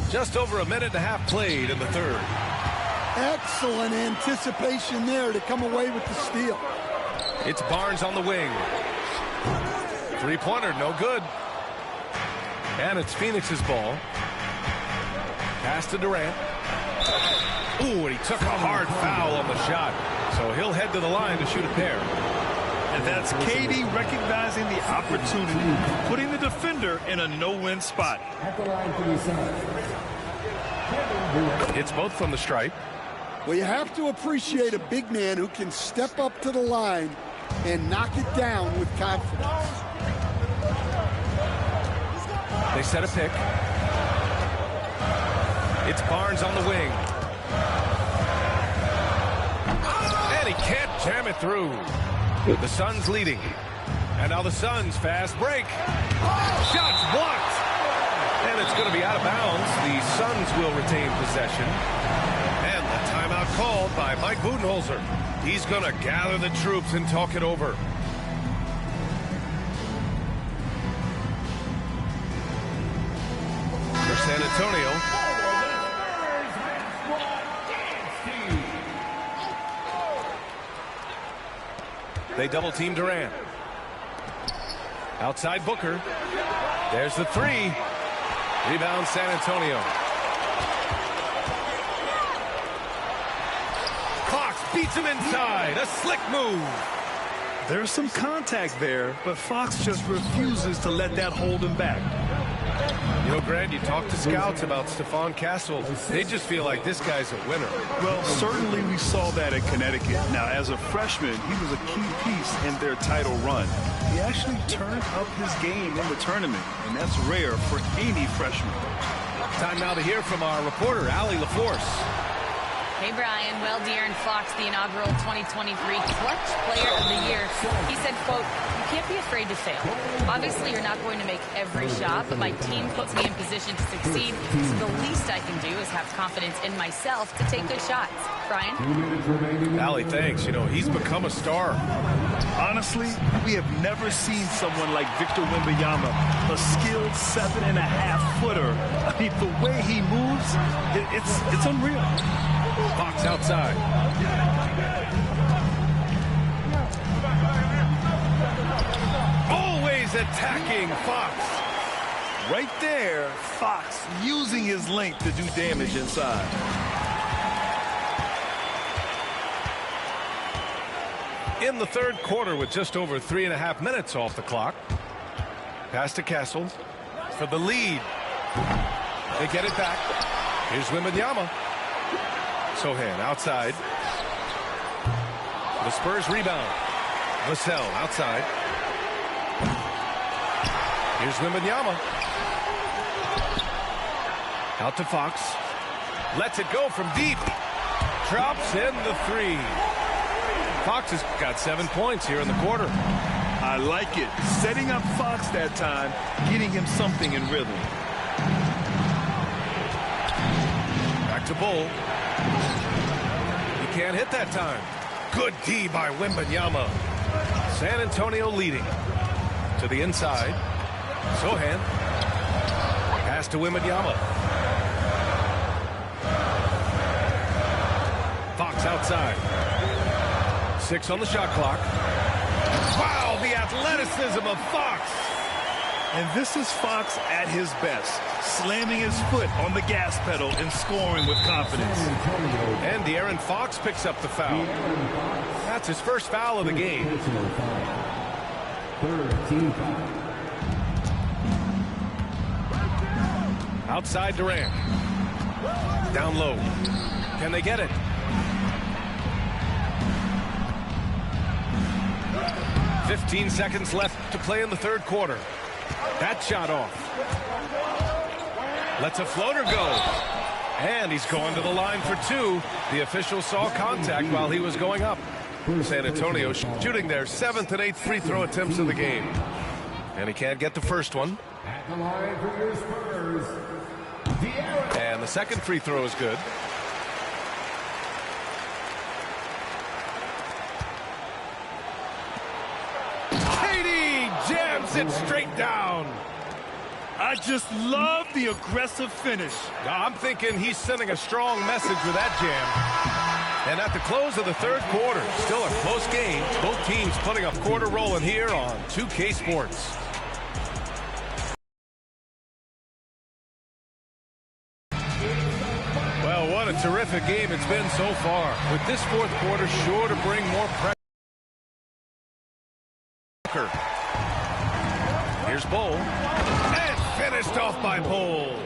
Just over a minute and a half played in the third. Excellent anticipation there to come away with the steal. It's Barnes on the wing. Three-pointer, no good. And it's Phoenix's ball. Pass to Durant. Ooh, and he took a hard foul on the shot. So he'll head to the line to shoot a pair. And that's KD recognizing the opportunity, putting the defender in a no-win spot. It's both from the stripe. Well, you have to appreciate a big man who can step up to the line and knock it down with confidence. They set a pick. It's Barnes on the wing. And he can't jam it through. The Suns leading. And now the Suns fast break. Shots blocked. And it's going to be out of bounds. The Suns will retain possession. And the timeout called by Mike Budenholzer. He's going to gather the troops and talk it over. For San Antonio. They double team Durant. Outside Booker. There's the three. Rebound San Antonio. Fox beats him inside. A slick move. There's some contact there, but Fox just refuses to let that hold him back. You know, Grant, you talk to scouts about Stephon Castle. They just feel like this guy's a winner. Well, certainly we saw that at Connecticut. Now, as a freshman, he was a key piece in their title run. He actually turned up his game in the tournament, and that's rare for any freshman. Time now to hear from our reporter, Allie LaForce. Hey, Brian. Well, De'Aaron Fox, the inaugural 2023 Clutch Player of the Year, he said, quote, "You can't be afraid to fail. Obviously, you're not going to make every shot, but my team puts me in position to succeed, so the least I can do is have confidence in myself to take good shots." Brian? Allie, thanks. You know, he's become a star. Honestly, we have never seen someone like Victor Wembanyama, a skilled 7.5-footer. I mean, the way he moves, it's unreal. Fox outside. Always attacking Fox. Right there, Fox using his length to do damage inside. In the third quarter with just over 3.5 minutes off the clock. Pass to Castle for the lead. They get it back. Here's Wembanyama. Sohan outside. The Spurs rebound. Vassell outside. Here's Wembanyama. Out to Fox. Lets it go from deep. Drops in the 3. Fox has got 7 points here in the quarter. I like it. Setting up Fox that time, getting him something in rhythm. Back to Bull. He can't hit that time. Good D by Wembanyama. San Antonio leading. To the inside. Sohan. Pass to Wembanyama. Fox outside. 6 on the shot clock. Wow, the athleticism of Fox. And this is Fox at his best, slamming his foot on the gas pedal and scoring with confidence. And De'Aaron Fox picks up the foul. That's his first foul of the game. Outside Durant. Down low. Can they get it? "15 seconds left to play in the third quarter. That shot off. Lets a floater go. And he's going to the line for 2. The official saw contact while he was going up. San Antonio shooting their 7th and 8th free throw attempts of the game. And he can't get the first one. And the second free throw is good. Jams it straight down. I just love the aggressive finish. I'm thinking he's sending a strong message with that jam. And at the close of the third quarter, still a close game. Both teams putting a quarter rolling here on 2K Sports. Well, what a terrific game it's been so far. With this fourth quarter sure to bring more pressure. Here's Bull. And finished off by Bull.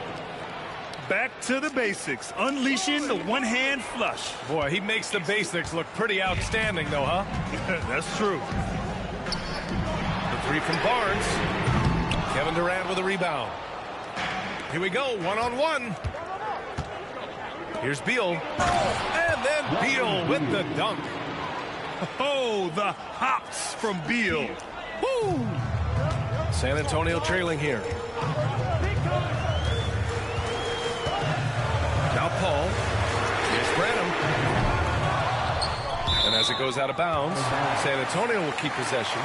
Back to the basics, unleashing the one-hand flush. Boy, he makes the basics look pretty outstanding, though, huh? That's true. The 3 from Barnes. Kevin Durant with a rebound. Here we go, one-on-one. Here's Beal. And then Beal with the dunk. Oh, the hops from Beal. Woo! San Antonio trailing here. Now Paul. Here's Branham. And as it goes out of bounds, San Antonio will keep possession.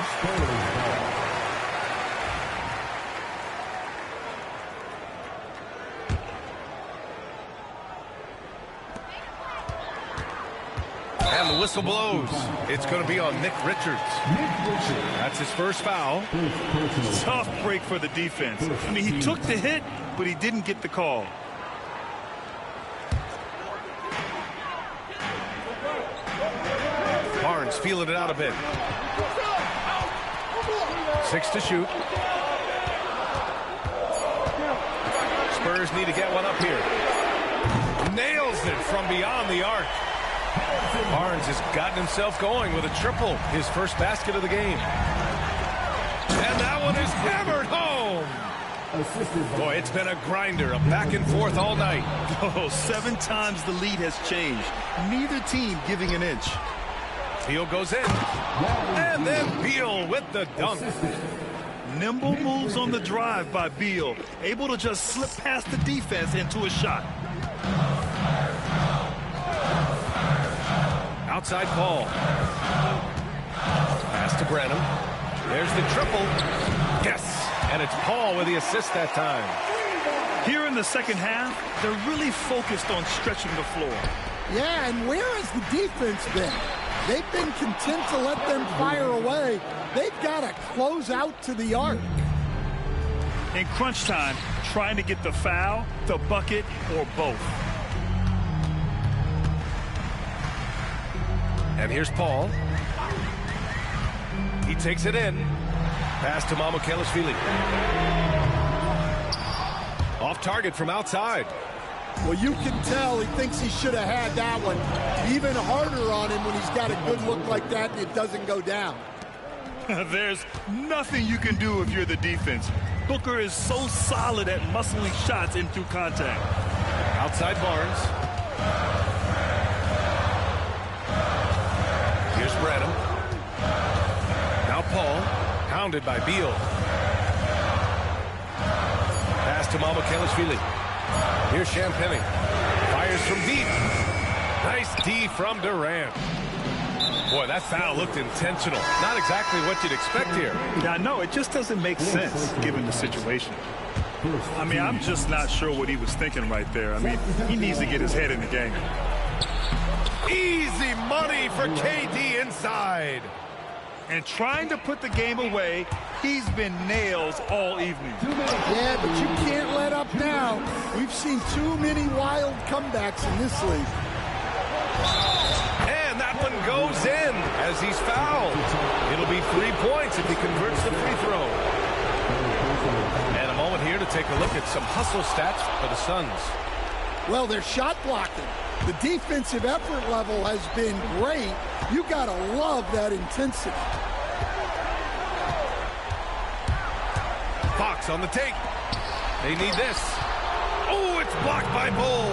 And the whistle blows. It's going to be on Nick Richards. That's his first foul. Tough break for the defense. I mean, he took the hit, but he didn't get the call. Barnes feeling it out a bit. 6 to shoot. Spurs need to get one up here. Nails it from beyond the arc. Barnes has gotten himself going with a triple, his first basket of the game. And that one is hammered home. Boy, it's been a grinder, a back and forth all night. Oh, 7 times the lead has changed. Neither team giving an inch. Beal goes in. And then Beal with the dunk. Nimble moves on the drive by Beal, able to just slip past the defense into a shot. Outside Paul. Pass to Branham. There's the triple. Yes. And it's Paul with the assist that time. Here in the second half, they're really focused on stretching the floor. Yeah, and where has the defense been? They've been content to let them fire away. They've got to close out to the arc. In crunch time, trying to get the foul, the bucket, or both. And here's Paul. He takes it in. Pass to Mamukelashvili. Off target from outside. Well, you can tell he thinks he should have had that one. Even harder on him when he's got a good look like that and it doesn't go down. There's nothing you can do if you're the defense. Booker is so solid at muscling shots in through contact. outside Barnes. Here's Branham. Now Paul, pounded by Beal. Pass to Mamukelashvili. Here's Champagny. Fires from deep. Nice D from Durant. Boy, that foul looked intentional. Not exactly what you'd expect here. Yeah, no, it just doesn't make sense given the situation. I mean, I'm just not sure what he was thinking right there. I mean, he needs to get his head in the game. Easy money for KD inside. And trying to put the game away, he's been nails all evening. Yeah, but you can't let up now. We've seen too many wild comebacks in this league. And that one goes in as he's fouled. It'll be 3 points if he converts the free throw. And a moment here to take a look at some hustle stats for the Suns. Well, they're shot blocking. The defensive effort level has been great. You got to love that intensity. Fox on the take. They need this. Oh, it's blocked by Bull.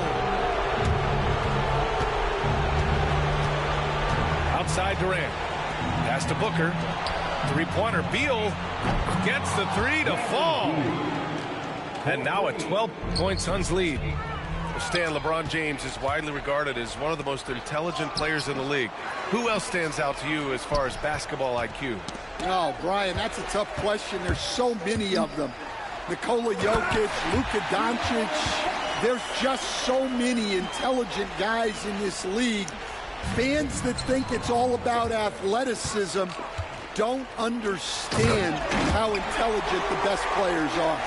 Outside Durant. Pass to Booker. Three-pointer. Beal gets the three to fall. And now a 12-point Suns lead. Stan, LeBron James is widely regarded as one of the most intelligent players in the league. Who else stands out to you as far as basketball IQ? Oh, Brian, that's a tough question. There's so many of them. Nikola Jokic, Luka Doncic. There's just so many intelligent guys in this league. Fans that think it's all about athleticism don't understand how intelligent the best players are.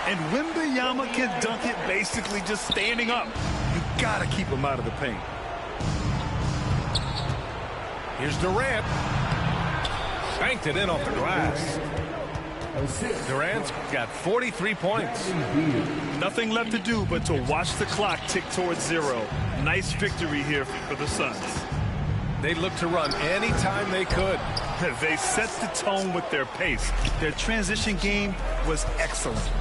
And Wembanyama can dunk it basically just standing up. You got to keep him out of the paint. Here's Durant. Banked it in off the glass. Durant's got 43 points. Nothing left to do but to watch the clock tick towards zero. Nice victory here for the Suns. They looked to run anytime they could. They set the tone with their pace. Their transition game was excellent.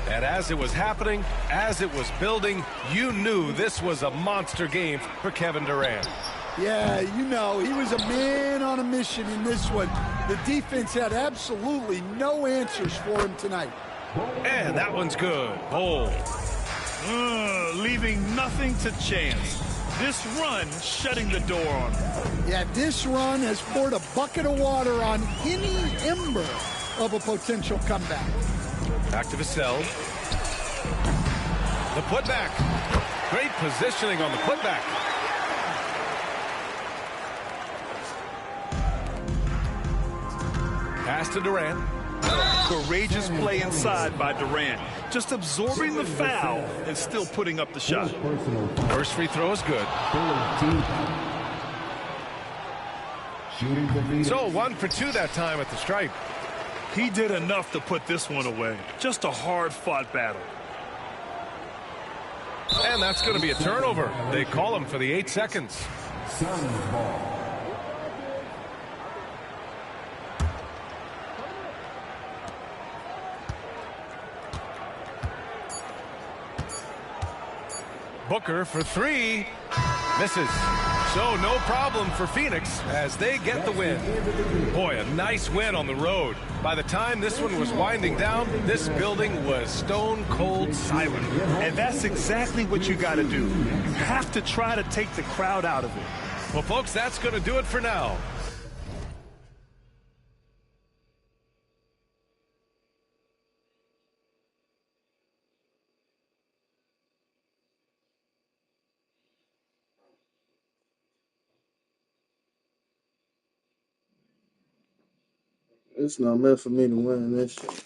And as it was happening, as it was building, you knew this was a monster game for Kevin Durant. Yeah, you know, he was a man on a mission in this one. The defense had absolutely no answers for him tonight. And that one's good. Bold. Leaving nothing to chance. This run shutting the door on him. Yeah, this run has poured a bucket of water on any ember of a potential comeback. Back to Vassell. The putback. Great positioning on the putback. Pass to Durant. Courageous play inside by Durant. Just absorbing the foul and still putting up the shot. First free throw is good. So 1 for 2 that time at the stripe. He did enough to put this one away. Just a hard-fought battle. And that's going to be a turnover. They call him for the 8 seconds. Booker for 3. Misses. So no problem for Phoenix as they get the win. Boy, a nice win on the road. By the time this one was winding down, this building was stone cold silent. And that's exactly what you got to do. You have to try to take the crowd out of it. Well, folks, that's going to do it for now. It's not meant for me to win this shit.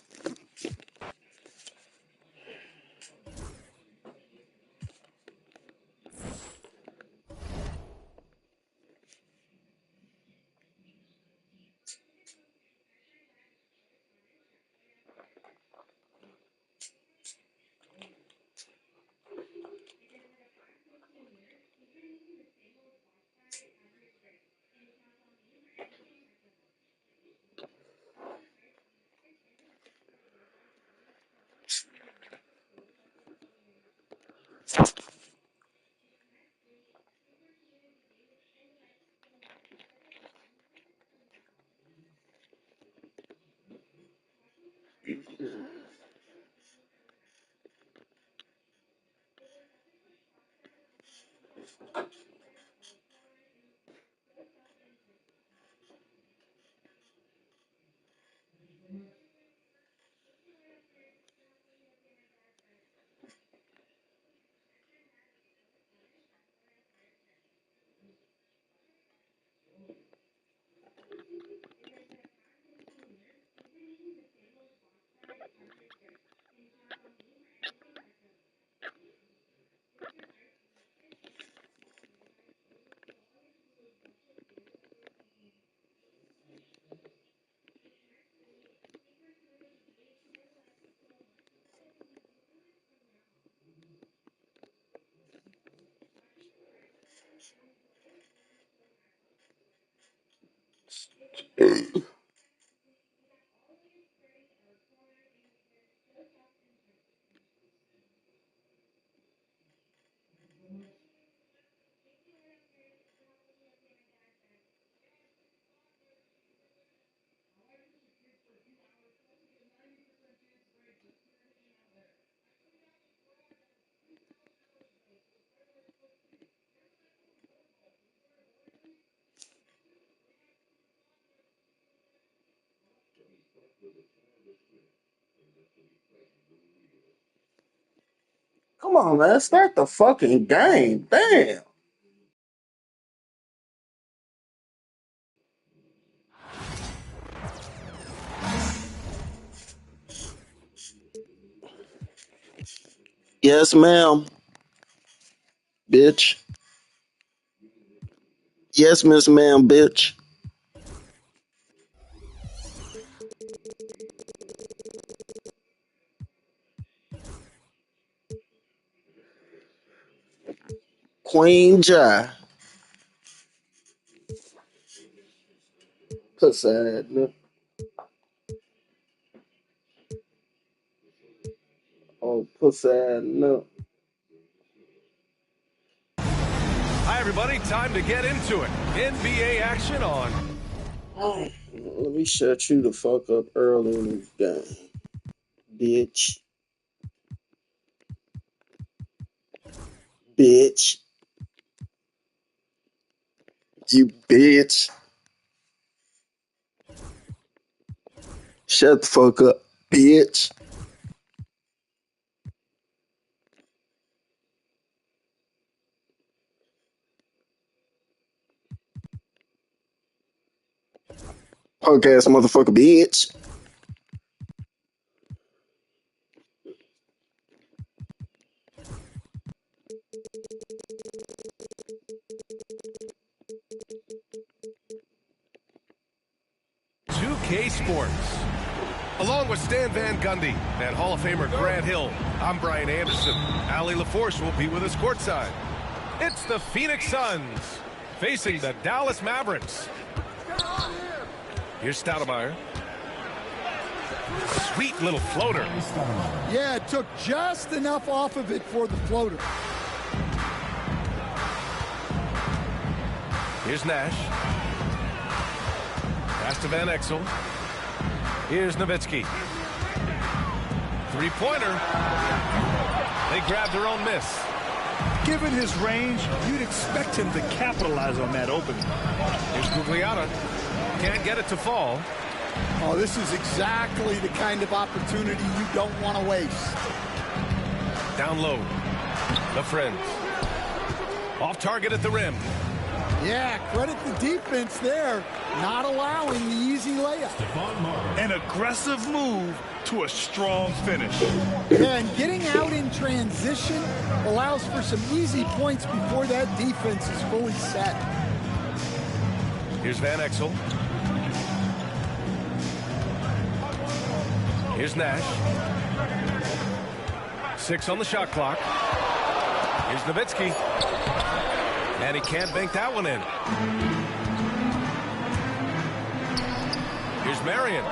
Come on, man. Start the fucking game. Damn. Yes, ma'am. Bitch. Yes, Miss Ma'am, bitch. Queen Jai. Pussy ass nigga. Oh, pussy ass nigga. Hi, everybody. Time to get into it. NBA action on. Oh, let me shut you the fuck up early in this game, bitch. Bitch. You bitch. Shut the fuck up, bitch. Punk ass motherfucker, bitch. K Sports. Along with Stan Van Gundy and Hall of Famer Grant Hill, I'm Brian Anderson. Allie LaForce will be with us courtside. It's the Phoenix Suns facing the Dallas Mavericks. Here's Stoudemire. Sweet little floater. Yeah, it took just enough off of it for the floater. Here's Nash. Pass to Van Exel. Here's Nowitzki. Three-pointer. They grabbed their own miss. Given his range, you'd expect him to capitalize on that opening. Here's Gugliotta. Can't get it to fall. Oh, this is exactly the kind of opportunity you don't want to waste. Down low. The Friends. Off target at the rim. Yeah, credit the defense there, not allowing the easy layup. An aggressive move to a strong finish. Yeah, and getting out in transition allows for some easy points before that defense is fully set. Here's Van Exel. Here's Nash. 6 on the shot clock. Here's Nowitzki. And he can't bank that one in. Here's Marion.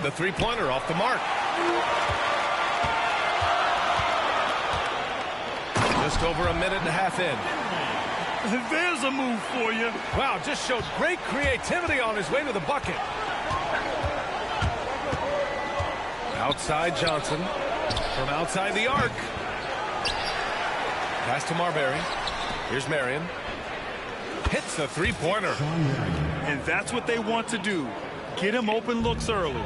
The three-pointer off the mark. Just over a minute and a half in. There's a move for you. Wow, just showed great creativity on his way to the bucket. Outside Johnson. From outside the arc. Pass to Marbury. Here's Marion. Hits the three-pointer. And that's what they want to do. Get him open looks early.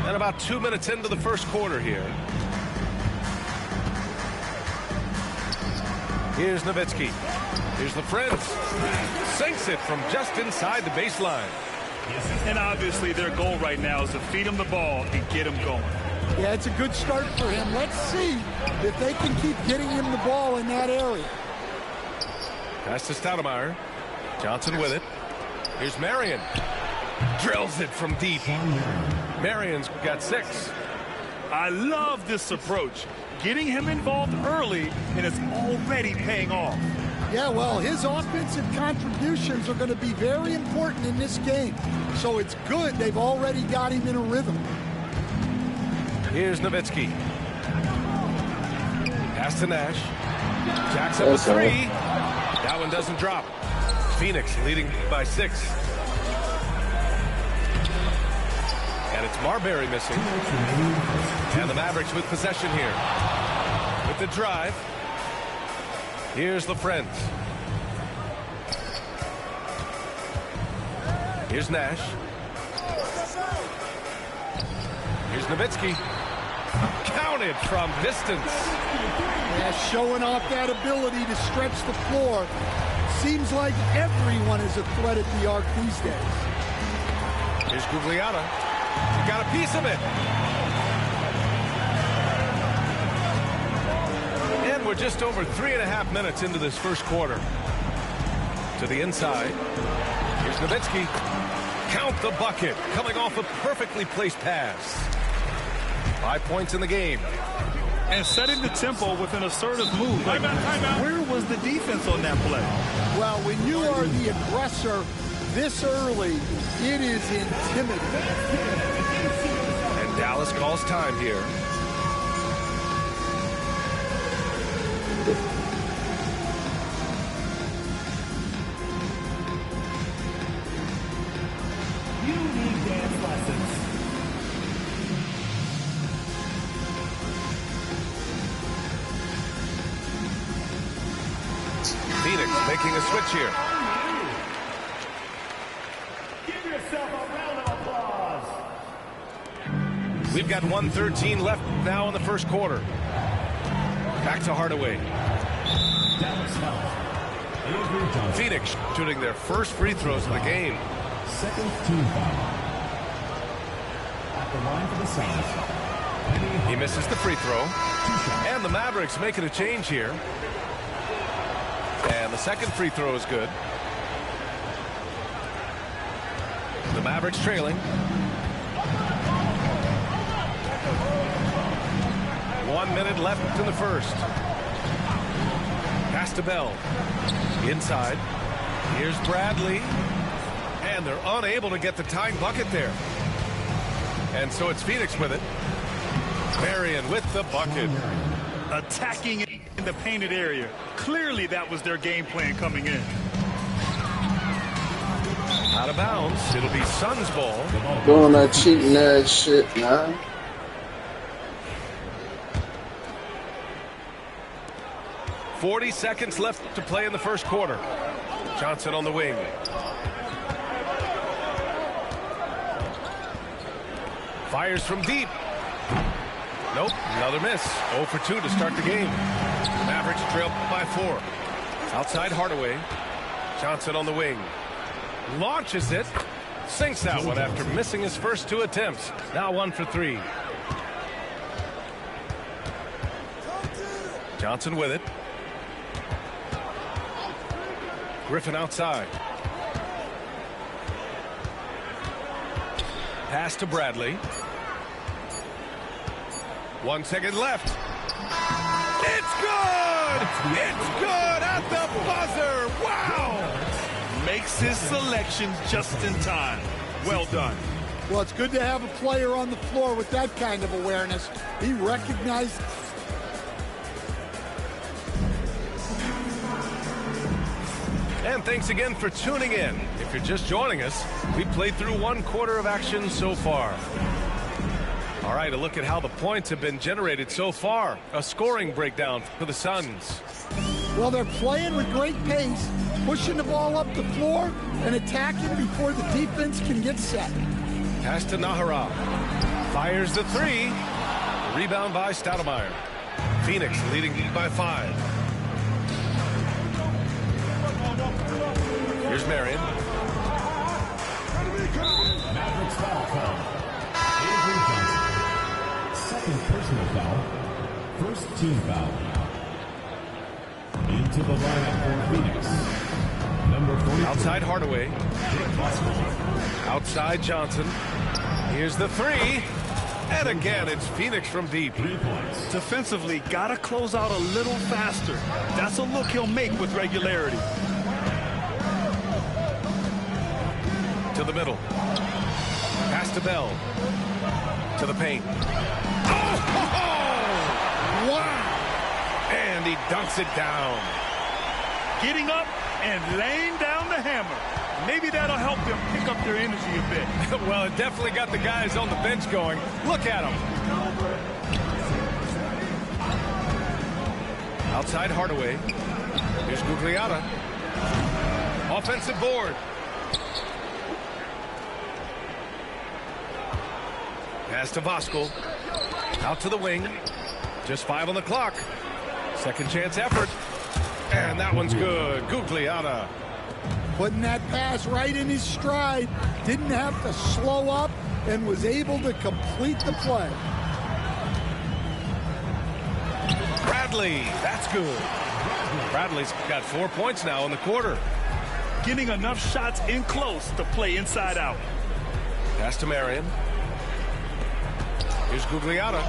And about 2 minutes into the first quarter here. Here's Nowitzki. Here's the Friends. Sinks it from just inside the baseline. And obviously their goal right now is to feed him the ball and get him going. Yeah, it's a good start for him. Let's see if they can keep getting him the ball in that area. Pass to Stoudemire. Johnson with it. Here's Marion. Drills it from deep. Marion's got 6. I love this approach. Getting him involved early, and it's already paying off. Yeah, well, his offensive contributions are going to be very important in this game. So it's good they've already got him in a rhythm. Here's Nowitzki. Pass to Nash. Jackson with 3. That one doesn't drop. Phoenix leading by 6. And it's Marbury missing. And the Mavericks with possession here. With the drive. Here's LaFrentz. Here's Nash. Here's Nowitzki. Counted from distance. Yeah, showing off that ability to stretch the floor. Seems like everyone is a threat at the arc these days. Here's Gugliotta. He got a piece of it. And we're just over 3.5 minutes into this first quarter. To the inside. Here's Nowitzki. Count the bucket. Coming off a perfectly placed pass. 5 points in the game. And setting the tempo with an assertive move. Timeout. Where was the defense on that play? Well, when you are the aggressor this early, it is intimidating. And Dallas calls time here. You need dance lessons. Phoenix making a switch here. Give yourself a round of applause. We've got 1:13 left now in the first quarter. Back to Hardaway. Phoenix shooting their first free throws of the game. Second team foul. At the line for the Suns. He misses the free throw. And the Mavericks making a change here. And the second free throw is good. The Mavericks trailing. 1 minute left in the first. Pass to Bell. Inside. Here's Bradley. And they're unable to get the tying bucket there. And so it's Phoenix with it. Marion with the bucket. Attacking in the painted area. Clearly that was their game plan coming in. Out of bounds. It'll be Suns ball. Doing that cheating ass shit, man. .40 seconds left to play in the first quarter. Johnson on the wing. Fires from deep. Nope, another miss. 0 for 2 to start the game. Mavericks trail by 4. Outside Hardaway. Johnson on the wing. Launches it. Sinks that one after missing his first 2 attempts. Now 1 for 3. Johnson with it. Griffin outside. Pass to Bradley. 1 second left. It's good! It's good at the buzzer! Wow! Makes his selections just in time. Well done. Well, it's good to have a player on the floor with that kind of awareness. He recognized. And thanks again for tuning in. If you're just joining us, we've played through 1 quarter of action so far. All right, a look at how the points have been generated so far. A scoring breakdown for the Suns. Well, they're playing with great pace, pushing the ball up the floor and attacking before the defense can get set. Pass to Nahara. Fires the 3. Rebound by Stoudemire. Phoenix leading by 5. Here's Marion. Mavericks foul call. Avery Johnson. Second personal foul. First team foul. Into the lineup for Phoenix. Number 43. Outside Hardaway. Outside Johnson. Here's the 3. And again, it's Phoenix from deep. 3 points. Defensively, gotta close out a little faster. That's a look he'll make with regularity. To the middle. Pass to Bell. To the paint. Oh! Wow! And he dunks it down. Getting up and laying down the hammer. Maybe that'll help them pick up their energy a bit. Well, it definitely got the guys on the bench going. Look at them. Outside Hardaway. Here's Gugliotta. Offensive board. Pass to Voskuhl. Out to the wing. Just 5 on the clock. Second chance effort. And that one's good. Gugliotta. Putting that pass right in his stride. Didn't have to slow up and was able to complete the play. Bradley. That's good. Bradley's got 4 points now in the quarter. Getting enough shots in close to play inside out. Pass to Marion. Here's Gugliotta.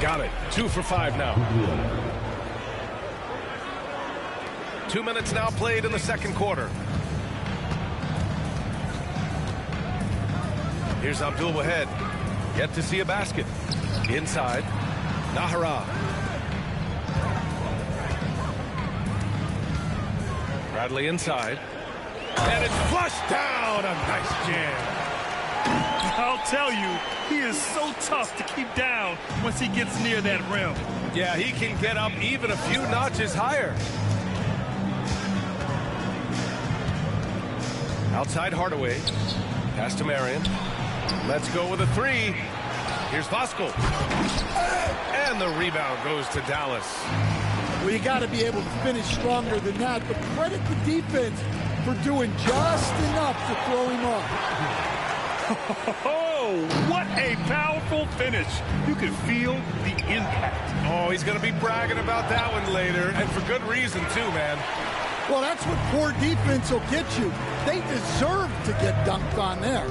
Got it. 2 for 5 now. 2 minutes now played in the second quarter. Here's Abdul Wahed. Yet to see a basket. Inside. Nahara. Bradley inside. And it's flushed down. A nice jam. I'll tell you, he is so tough to keep down once he gets near that rim. Yeah, he can get up even a few notches higher. Outside Hardaway. Pass to Marion. Let's go with a 3. Here's Voskuhl. And the rebound goes to Dallas. Well, you got to be able to finish stronger than that, but credit the defense for doing just enough to throw him off. Oh, what a powerful finish. You can feel the impact. Oh, he's going to be bragging about that one later, and for good reason, too, man. Well, that's what poor defense will get you. They deserve to get dunked on there.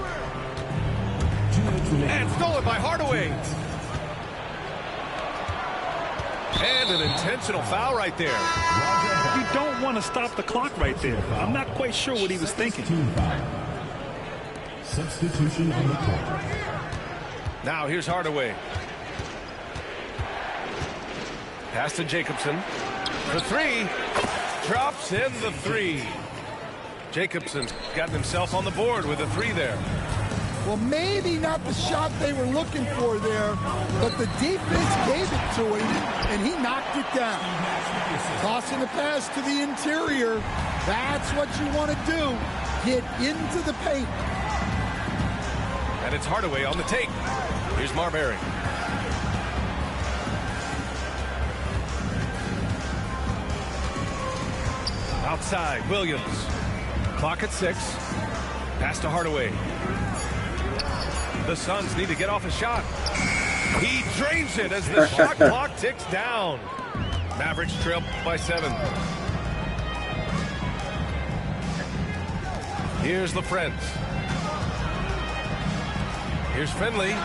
And stolen by Hardaway. And an intentional foul right there. You don't want to stop the clock right there. I'm not quite sure what he was thinking. Substitution on the court. Now here's Hardaway. Pass to Jacobson. The 3. Drops in the 3. Jacobson's gotten himself on the board with a 3 there. Well, maybe not the shot they were looking for there, but the defense gave it to him, and he knocked it down. Tossing the pass to the interior. That's what you want to do. Get into the paint. And it's Hardaway on the take. Here's Marbury. Outside, Williams. Clock at 6. Pass to Hardaway. The Suns need to get off a shot. He drains it as the shot clock ticks down. Mavericks trail by 7. Here's LaFrentz. Here's Finley.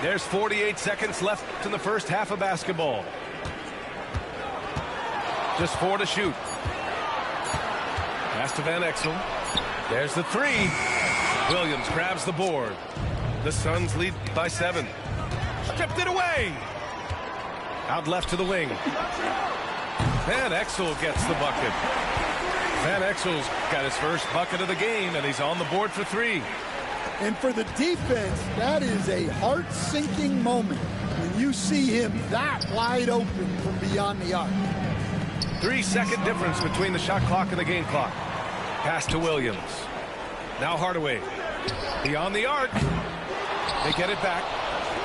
There's 48 seconds left in the first half of basketball. Just 4 to shoot. Pass to Van Exel. There's the 3. Williams grabs the board. The Suns lead by 7. Stripped it away. Out left to the wing. Van Exel gets the bucket. Van Exel's got his first bucket of the game, and he's on the board for 3. And for the defense, that is a heart-sinking moment when you see him that wide open from beyond the arc. 3-second difference between the shot clock and the game clock. Pass to Williams. Now Hardaway. Beyond the arc. They get it back.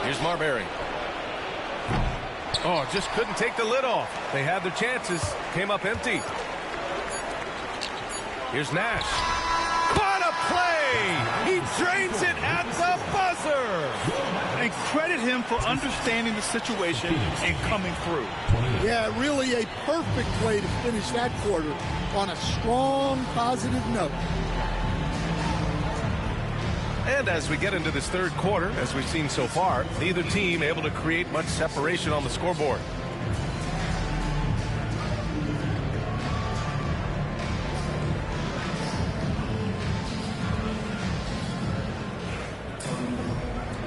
Here's Marbury. Oh, just couldn't take the lid off. They had their chances. Came up empty. Here's Nash. What a play! He drains it at the buzzer! And credit him for understanding the situation and coming through. Yeah, really a perfect play to finish that quarter on a strong, positive note. And as we get into this third quarter, as we've seen so far, neither team able to create much separation on the scoreboard.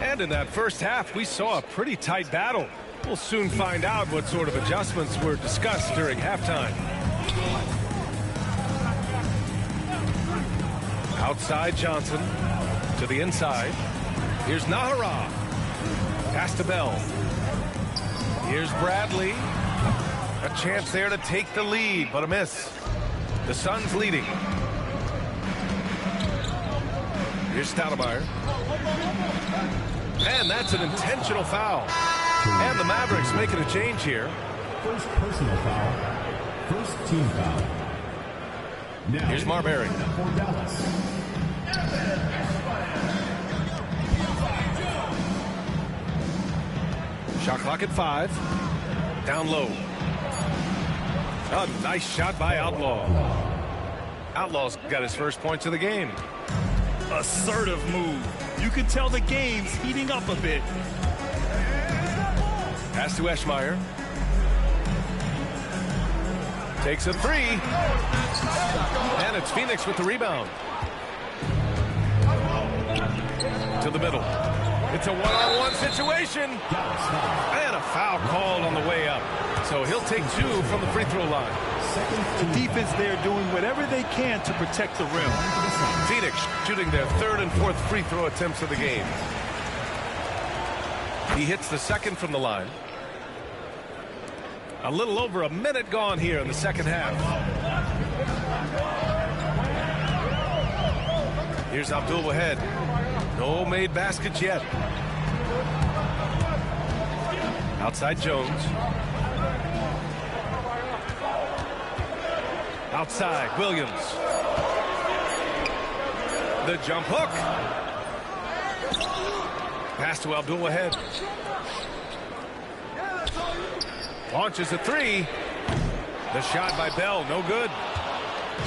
And in that first half, we saw a pretty tight battle. We'll soon find out what sort of adjustments were discussed during halftime. Outside Johnson to the inside. Here's Nahara. Pass to Bell. Here's Bradley. A chance there to take the lead, but a miss. The Suns leading. Here's Stoudemire. And that's an intentional foul. And the Mavericks making a change here. First personal foul. First team foul. Now here's Marbury. For Dallas. Shot clock at 5. Down low. A nice shot by Outlaw. Outlaw's got his first points of the game. Assertive move. You can tell the game's heating up a bit. Pass to Eschmeyer. Takes a 3. And it's Phoenix with the rebound. To the middle. It's a one-on-one situation. And a foul called on the way up. So he'll take 2 from the free throw line. The defense there doing whatever they can to protect the rim. Phoenix shooting their 3rd and 4th free throw attempts of the game. He hits the 2nd from the line. A little over a minute gone here in the second half. Here's Abdul Wahed. No made baskets yet. Outside Jones. Outside Williams. The jump hook. Pass to Abdul Wahed. Launches a 3. The shot by Bell, no good.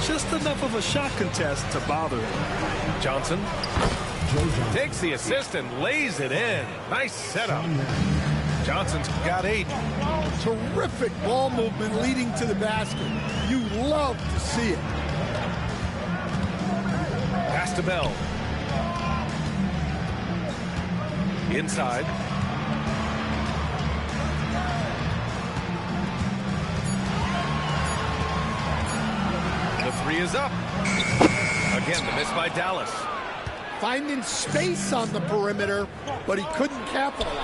Just enough of a shot contest to bother him. Johnson takes the assist and lays it in. Nice setup. Johnson's got 8. Terrific ball movement leading to the basket. You love to see it. Pass to Bell. Inside. The 3 is up. Again, the miss by Dallas. Finding space on the perimeter, but he couldn't capitalize.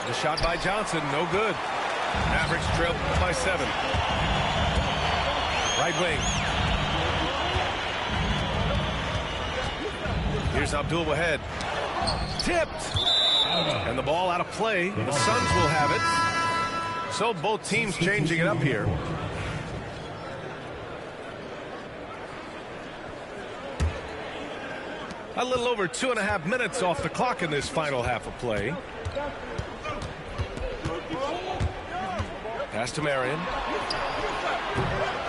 The shot by Johnson, no good. Mavericks trail by 7. Right wing. Here's Abdul Wahed. Tipped. And the ball out of play. The Suns will have it. So both teams changing it up here. A little over 2.5 minutes off the clock in this final half of play. Pass to Marion.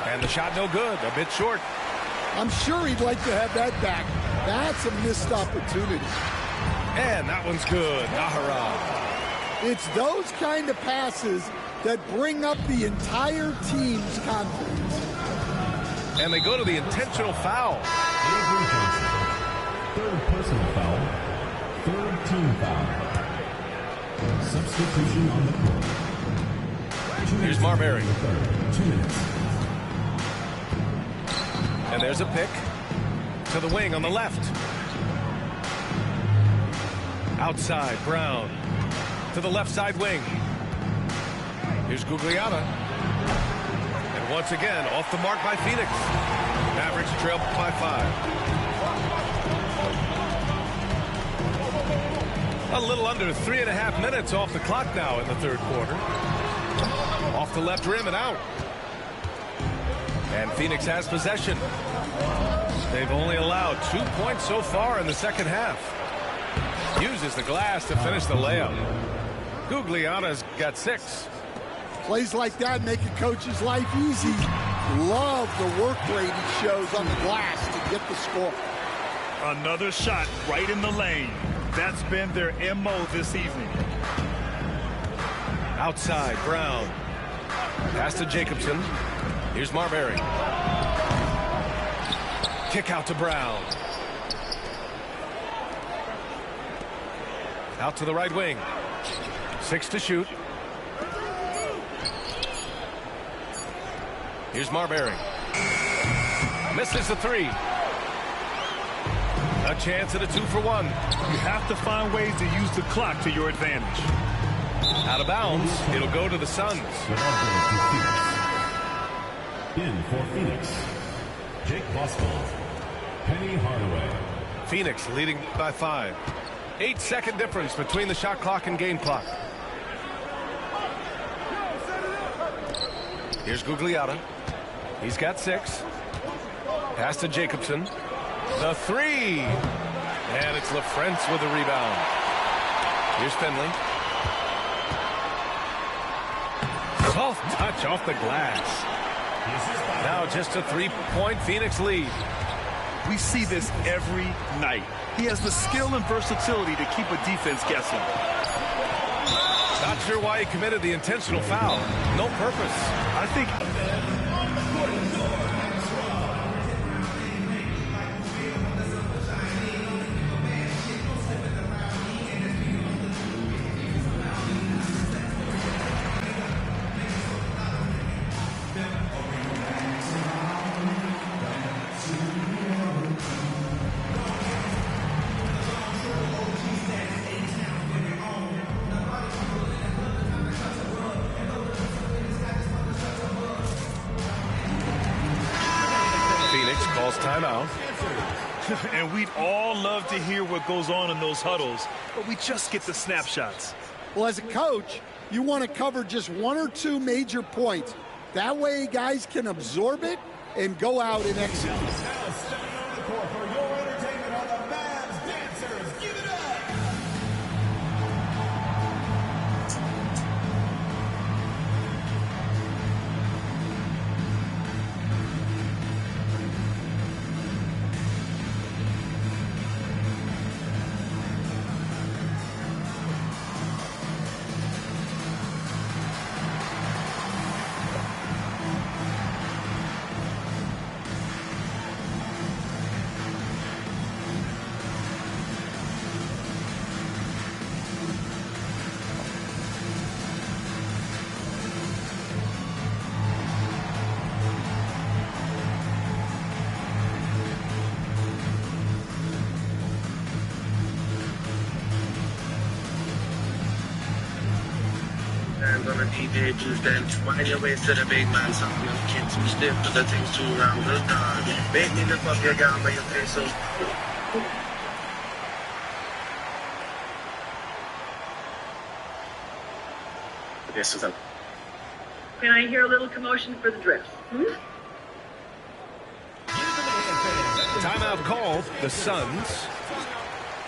And the shot no good, a bit short. I'm sure he'd like to have that back. That's a missed opportunity. And that one's good, Nahara. It's those kind of passes that bring up the entire team's confidence. And they go to the intentional foul. Third personal foul. Third team foul. Substitution on the court. Here's Marbury. 2 minutes. And there's a pick to the wing on the left. Outside, Brown. To the left side wing. Here's Gugliotta. And once again, off the mark by Phoenix. Mavericks trail by 5. A little under 3.5 minutes off the clock now in the third quarter. Off the left rim and out. And Phoenix has possession. They've only allowed 2 points so far in the second half. Uses the glass to finish the layup. Gugliotta's got 6. Plays like that make a coach's life easy. Love the work rate he shows on the glass to get the score. Another shot right in the lane. That's been their MO this evening. Outside, Brown. Pass to Jacobson. Here's Marbury. Kick out to Brown. Out to the right wing. 6 to shoot. Here's Marbury. Misses the 3. A chance at a 2-for-1. You have to find ways to use the clock to your advantage. Out of bounds. It'll go to the Suns. In for Phoenix, Jake Boswell, Penny Hardaway. Phoenix leading by 5. 8-second difference between the shot clock and game clock. Here's Gugliotta. He's got 6. Pass to Jacobson. The 3. And it's LaFrentz with the rebound. Here's Finley. Soft touch off the glass. Now just a 3-point Phoenix lead. We see this every night. He has the skill and versatility to keep a defense guessing. Not sure why he committed the intentional foul. No purpose. I think... Timeout. And we'd all love to hear what goes on in those huddles, but we just get the snapshots. Well, as a coach, you want to cover just 1 or 2 major points. That way guys can absorb it and go out and execute. On a DJ juice, then wind your waist to the big man. Some young kids too stiff, but the thing's too round. Good dog. Make me lift up your gown by your face. So. Yes, Susan. Can I hear a little commotion for the drift? Timeout called. The Suns.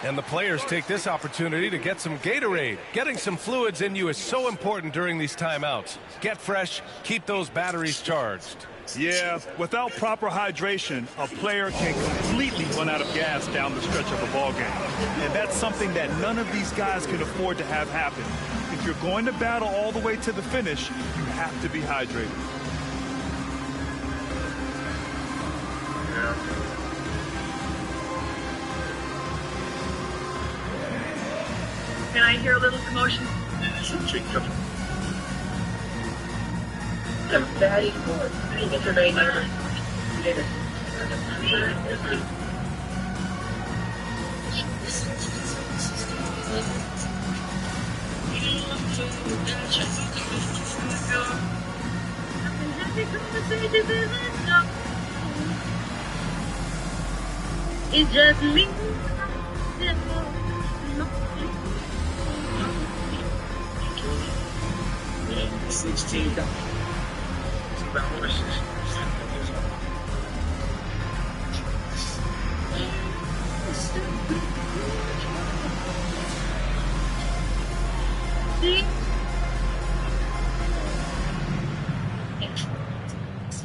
And the players take this opportunity to get some Gatorade. Getting some fluids in you is so important during these timeouts. Get fresh, keep those batteries charged. Yeah, without proper hydration, a player can completely run out of gas down the stretch of a ball game. And that's something that none of these guys can afford to have happen. If you're going to battle all the way to the finish, you have to be hydrated. Yeah. Can I hear a little commotion? I'm very good. It's a very good. It's just me. 16 dollars.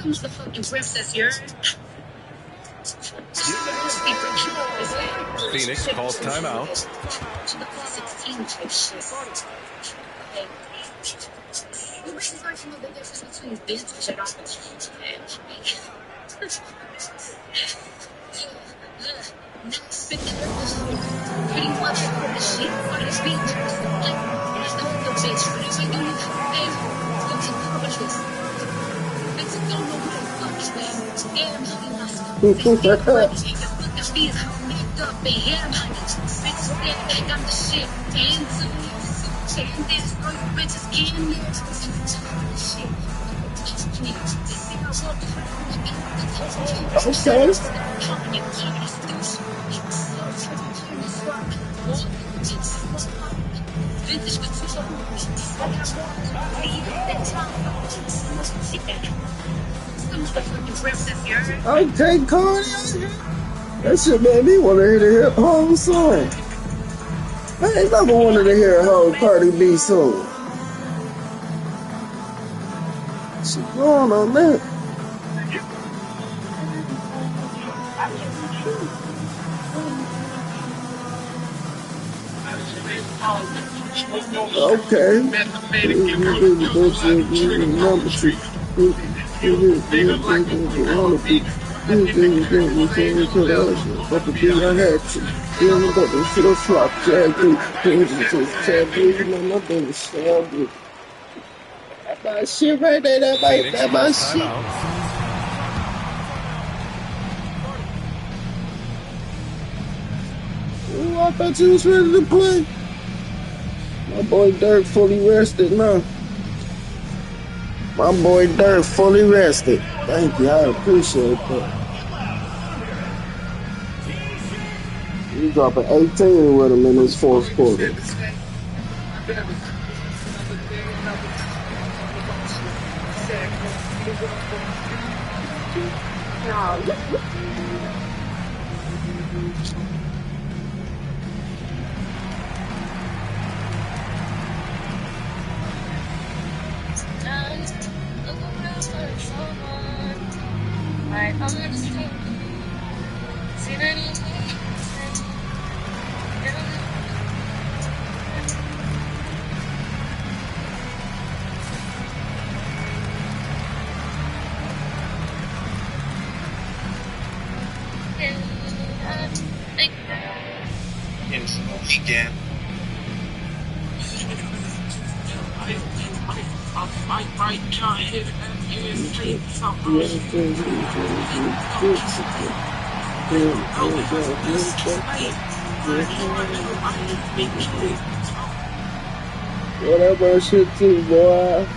Who's the fucking princess here? Phoenix calls timeout. Okay, Cardi. That shit made me want to hear the whole song. I ain't never wanted to hear a whole Cardi B song. She going on that. Okay. That shit right there, that my shit. Ooh, I thought you was ready to play. My boy Dirk fully rested now. My boy Dirk fully rested. Thank you, I appreciate that. You dropping 18 with him in his fourth quarter. Weekend. Whatever shit too, boy.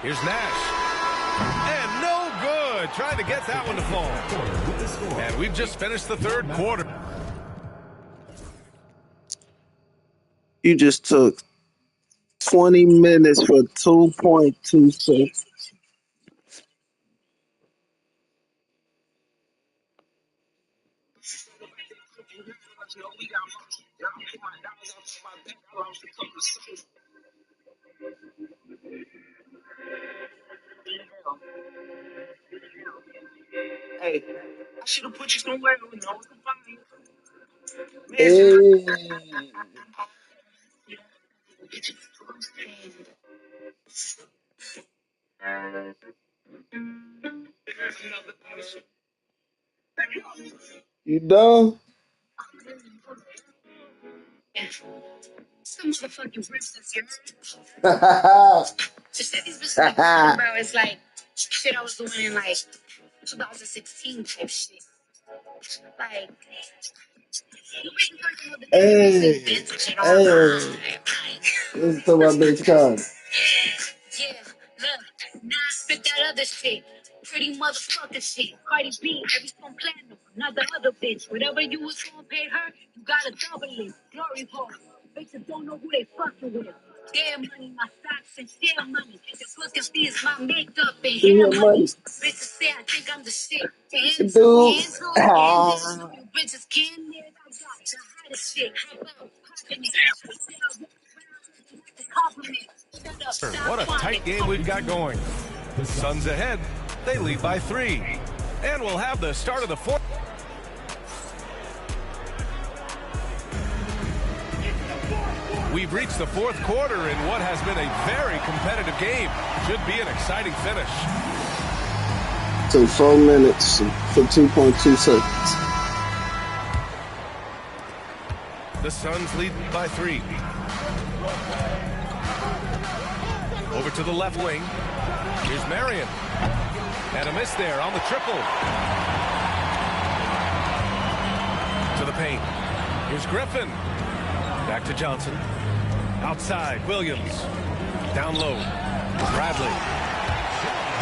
Here's Nash. And no good. Trying to get that one to fall. And we've just finished the third quarter. You just took 20 minutes for 2.26. Hey, I should have put you somewhere. Hey. You done? Some motherfucking rips this year. Just said these bitches like, bro, it's like shit I was doing in like 2016 type shit. Like, Hey. Listen to my bitch Cardi. Yeah, look, now I spit that other shit. Pretty motherfucker shit. Cardi B, every song platinum. Not the other bitch. Whatever you was gonna pay her, you gotta double it. Glory hole. Bitches don't know who they fucking with. Their money, my socks and share money. The fucking fee is my makeup and hair money. Bitches say I think I'm the shit. Hands on, you bitches can't live. I got the hottest shit. How about popping it? Compliments. Shut up. Stop What a trying tight to game we've got going. The Suns ahead. They lead by 3. And we'll have the start of the fourth. We've reached the fourth quarter in what has been a very competitive game. Should be an exciting finish. So 4 minutes for 2.2 seconds. The Suns lead by 3. Over to the left wing. Here's Marion. And a miss there on the triple. To the paint. Here's Griffin. Back to Johnson. Outside, Williams. Down low. Bradley.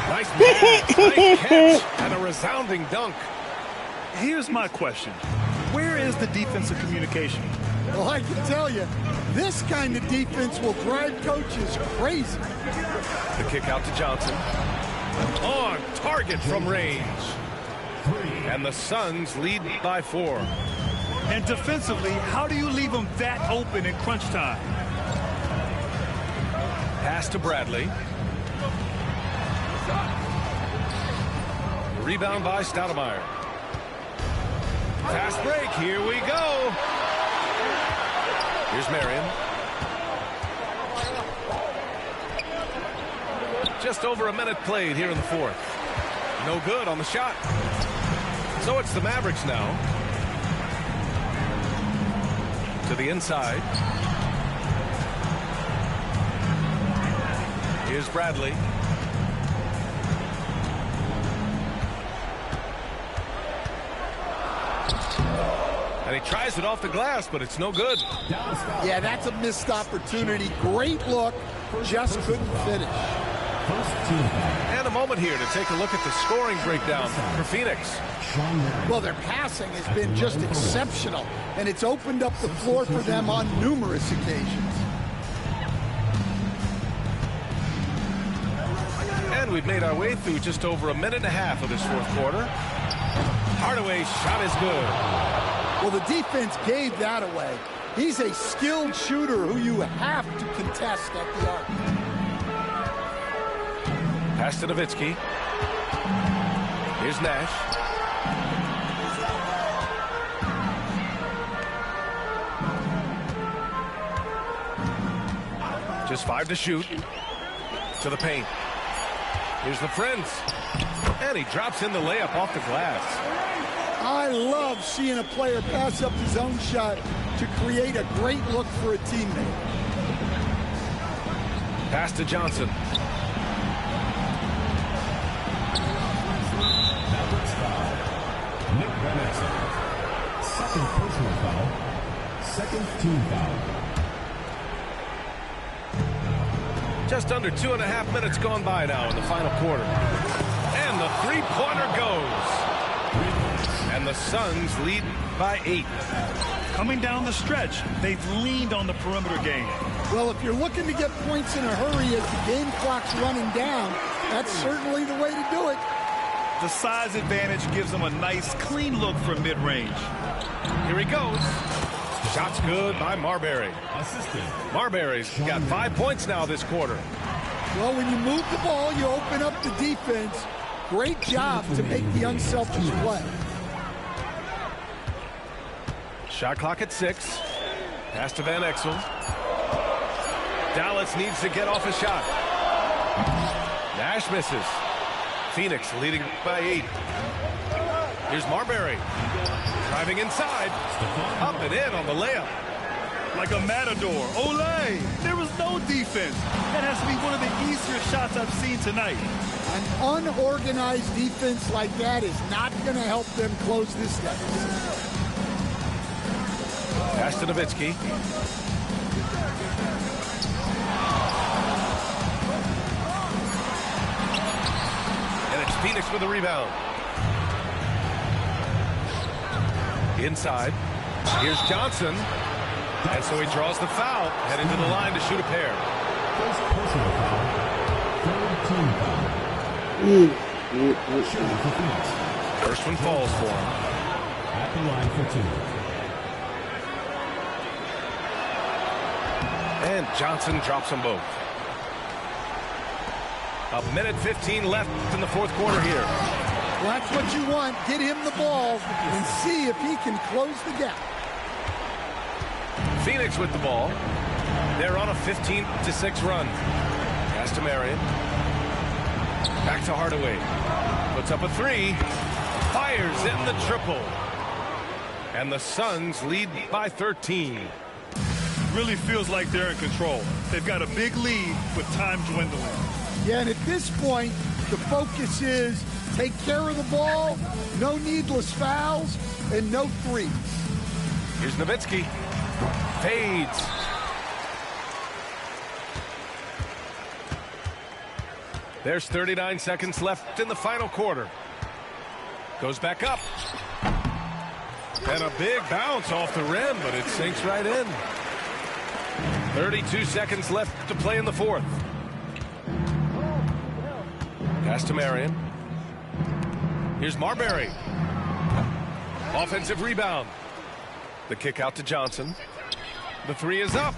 Nice pass, nice catch, and a resounding dunk. Here's my question. Where is the defensive communication? Well, I can tell you, this kind of defense will drive coaches crazy. The kick out to Johnson. On target from range. And the Suns lead by 4. And defensively, how do you leave them that open in crunch time? Pass to Bradley. Rebound by Stoudemire. Fast break. Here we go. Here's Marion. Just over a minute played here in the fourth. No good on the shot. So it's the Mavericks now. To the inside. Here's Bradley. And he tries it off the glass, but it's no good. Yeah, that's a missed opportunity. Great look, just couldn't finish. And a moment here to take a look at the scoring breakdown for Phoenix. Well, their passing has been just exceptional, and it's opened up the floor for them on numerous occasions. And we've made our way through just over a minute and a half of this fourth quarter. Hardaway's shot is good. Well, the defense gave that away. He's a skilled shooter who you have to contest at the arc. Pass to Nowitzki. Here's Nash. Just 5 to shoot. To the paint. Here's the Friends. And he drops in the layup off the glass. I love seeing a player pass up his own shot to create a great look for a teammate. Pass to Johnson. Nick Van Exel. Second personal foul. Second team foul. Just under 2.5 minutes gone by now in the final quarter. And the three-pointer goes. And the Suns lead by 8. Coming down the stretch, they've leaned on the perimeter game. Well, if you're looking to get points in a hurry as the game clock's running down, that's certainly the way to do it. The size advantage gives them a nice, clean look from mid-range. Here he goes. Shot's good by Marbury. Marbury's got 5 points now this quarter. Well, when you move the ball, you open up the defense. Great job to make the unselfish play. Shot clock at 6. Pass to Van Exel. Dallas needs to get off a shot. Nash misses. Phoenix leading by 8. Here's Marbury. Driving inside. Up and in on the layup. Like a matador. Olay! There was no defense. That has to be one of the easier shots I've seen tonight. An unorganized defense like that is not going to help them close this deficit. Pass to Nowitzki. And it's Phoenix with the rebound. Inside. Here's Johnson. And so he draws the foul. Heading to the line to shoot a pair. First personal foul. Third team foul. Shooting for Phoenix. First one falls for him. At the line for 2. And Johnson drops them both. 1:15 left in the fourth quarter here. Well, that's what you want. Get him the ball and see if he can close the gap. Phoenix with the ball. They're on a 15-6 run. Pass to Marion. Back to Hardaway. Puts up a three. Fires in the triple. And the Suns lead by 13. Really feels like they're in control. They've got a big lead with time dwindling. Yeah, and at this point, the focus is take care of the ball, no needless fouls, and no threes. Here's Nowitzki. Fades. There's 39 seconds left in the final quarter. Goes back up. And a big bounce off the rim, but it sinks right in. 32 seconds left to play in the fourth. Pass to Marion. Here's Marbury. Offensive rebound. The kick out to Johnson. The three is up.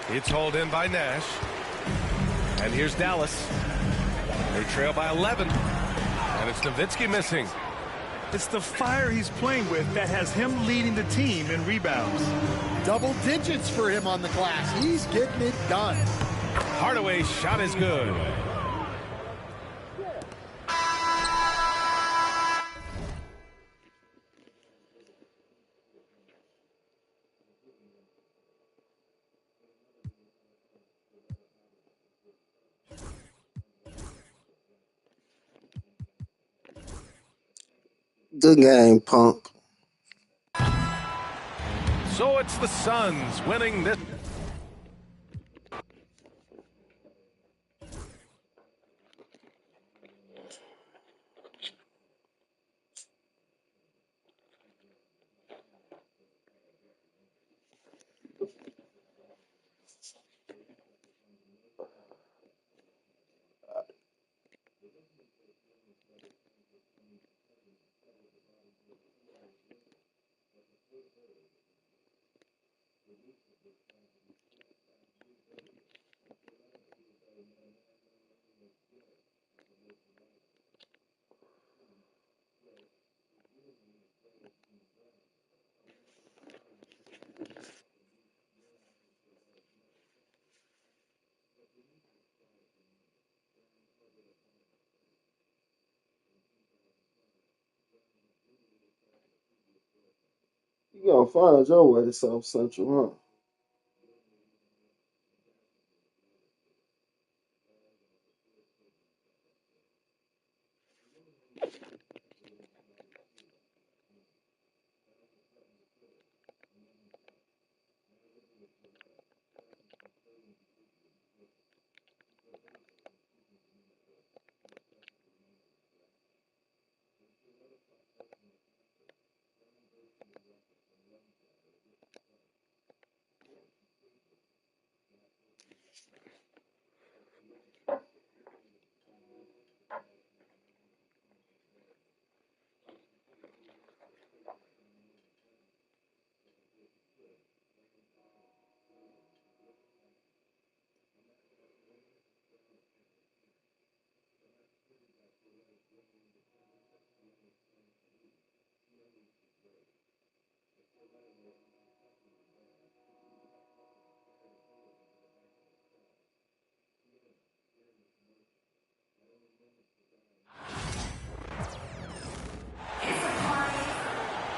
It's hauled in by Nash. And here's Dallas. They trail by 11. And it's Nowitzki missing. It's the fire he's playing with that has him leading the team in rebounds. Double digits for him on the glass. He's getting it done. Hardaway's shot is good. Good game, punk. So it's the Suns winning this. You gonna find your way to South Central, huh?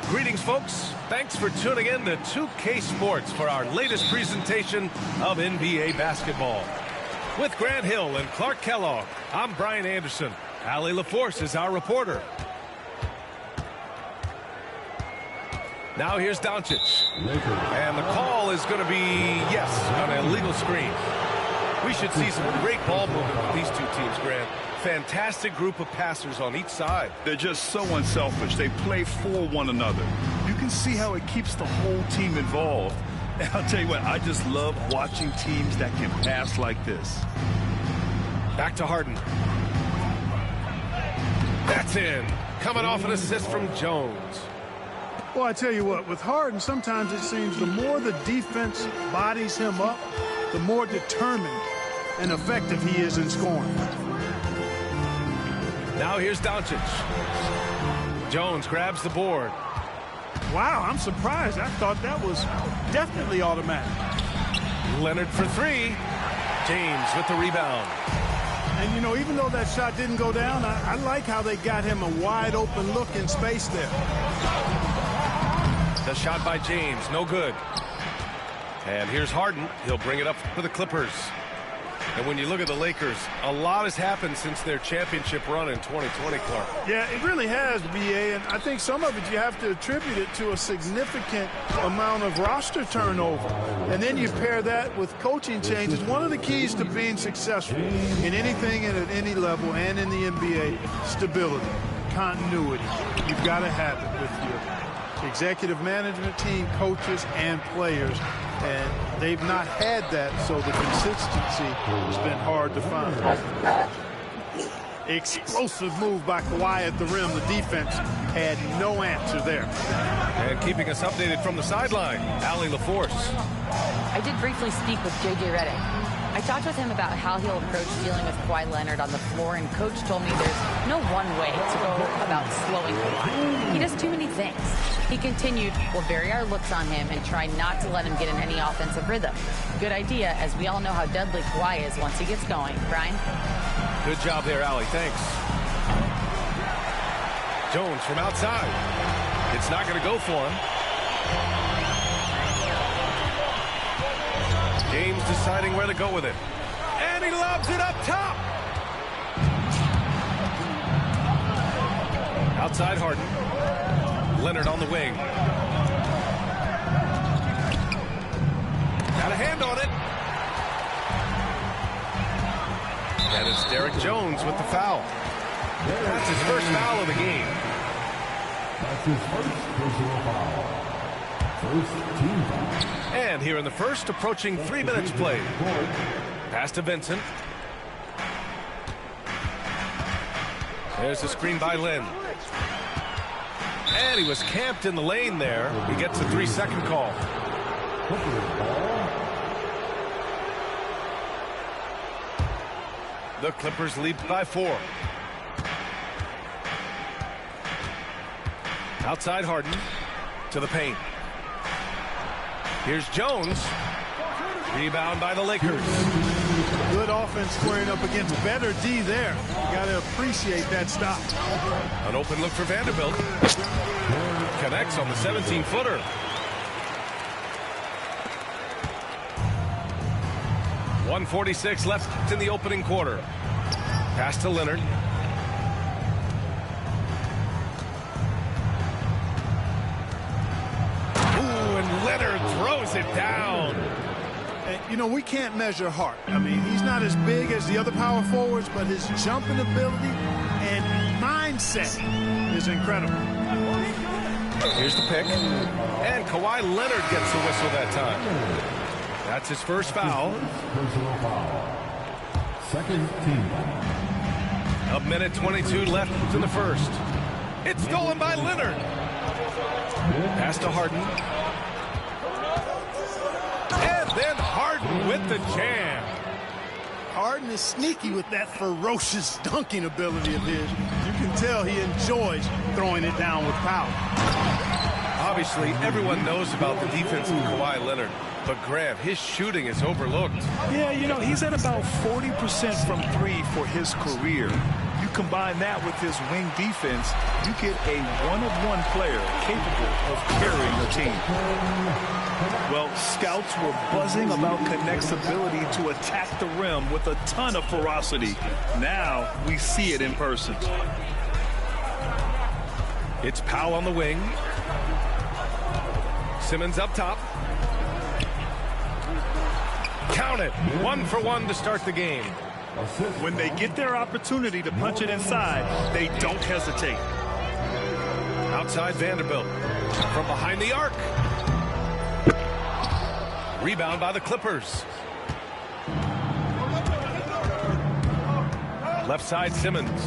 Greetings, folks. Thanks for tuning in to 2K Sports for our latest presentation of NBA basketball. With Grant Hill and Clark Kellogg, I'm Brian Anderson. Allie LaForce is our reporter. Now here's Doncic. And the call is going to be, yes, an illegal screen. We should see some great ball movement with these two teams, Grant. Fantastic group of passers on each side. They're just so unselfish. They play for one another. You can see how it keeps the whole team involved. And I'll tell you what, I just love watching teams that can pass like this. Back to Harden. That's in. Coming off an assist from Jones. Well, I tell you what, with Harden, sometimes it seems the more the defense bodies him up, the more determined and effective he is in scoring. Now here's Doncic. Jones grabs the board. Wow, I'm surprised. I thought that was definitely automatic. Leonard for three. James with the rebound. And, you know, even though that shot didn't go down, I like how they got him a wide open look in space there. The shot by James, no good. And here's Harden. He'll bring it up for the Clippers. And when you look at the Lakers, a lot has happened since their championship run in 2020, Clark. Yeah, it really has, B.A., and I think some of it you have to attribute it to a significant amount of roster turnover. And then you pair that with coaching changes. One of the keys to being successful in anything and at any level and in the NBA, stability, continuity. You've got to have it with your executive management team, coaches, and players. And they've not had that, so the consistency has been hard to find. Explosive move by Kawhi at the rim. The defense had no answer there. And keeping us updated from the sideline, Allie LaForce. I did briefly speak with J.J. Redick. I talked with him about how he'll approach dealing with Kawhi Leonard on the floor, and Coach told me there's no one way to go about slowing Kawhi. He does too many things. He continued, we'll vary our looks on him and try not to let him get in any offensive rhythm. Good idea, as we all know how deadly Kawhi is once he gets going. Brian? Good job there, Allie. Thanks. Jones from outside. It's not going to go for him. James deciding where to go with it. And he lobs it up top. Outside Harden. Leonard on the wing. Got a hand on it. And it's Derek Jones with the foul. That's his first foul of the game. That's his first personal foul. First team foul. And here in the first, approaching 3 minutes played. Pass to Vincent. There's a screen by Lynn. And he was camped in the lane there. He gets a 3-second call. The Clippers lead by 4. Outside Harden to the paint. Here's Jones. Rebound by the Lakers. Good offense squaring up against better D there. You got to appreciate that stop. An open look for Vanderbilt. Connects on the 17-footer. .146 left in the opening quarter. Pass to Leonard. Ooh, and Leonard throws it down. You know, we can't measure Hart. I mean, he's not as big as the other power forwards, but his jumping ability and mindset is incredible. Here's the pick. And Kawhi Leonard gets the whistle that time. That's his first foul. Personal foul. Second team foul. A minute 22 left in the first. It's stolen by Leonard. Pass to Harden. And then Harden with the jam. Harden is sneaky with that ferocious dunking ability of his. You can tell he enjoys throwing it down with power. Obviously, everyone knows about the defense of Kawhi Leonard. But, Grant, his shooting is overlooked. Yeah, you know, he's at about 40% from three for his career. You combine that with his wing defense, you get a one-of-one player capable of carrying a team. Well, scouts were buzzing about Connect's ability to attack the rim with a ton of ferocity. Now we see it in person. It's Powell on the wing. Simmons up top. Count it. 1 for 1 to start the game. When they get their opportunity to punch it inside, they don't hesitate. Outside Vanderbilt. From behind the arc. Rebound by the Clippers. Left side Simmons.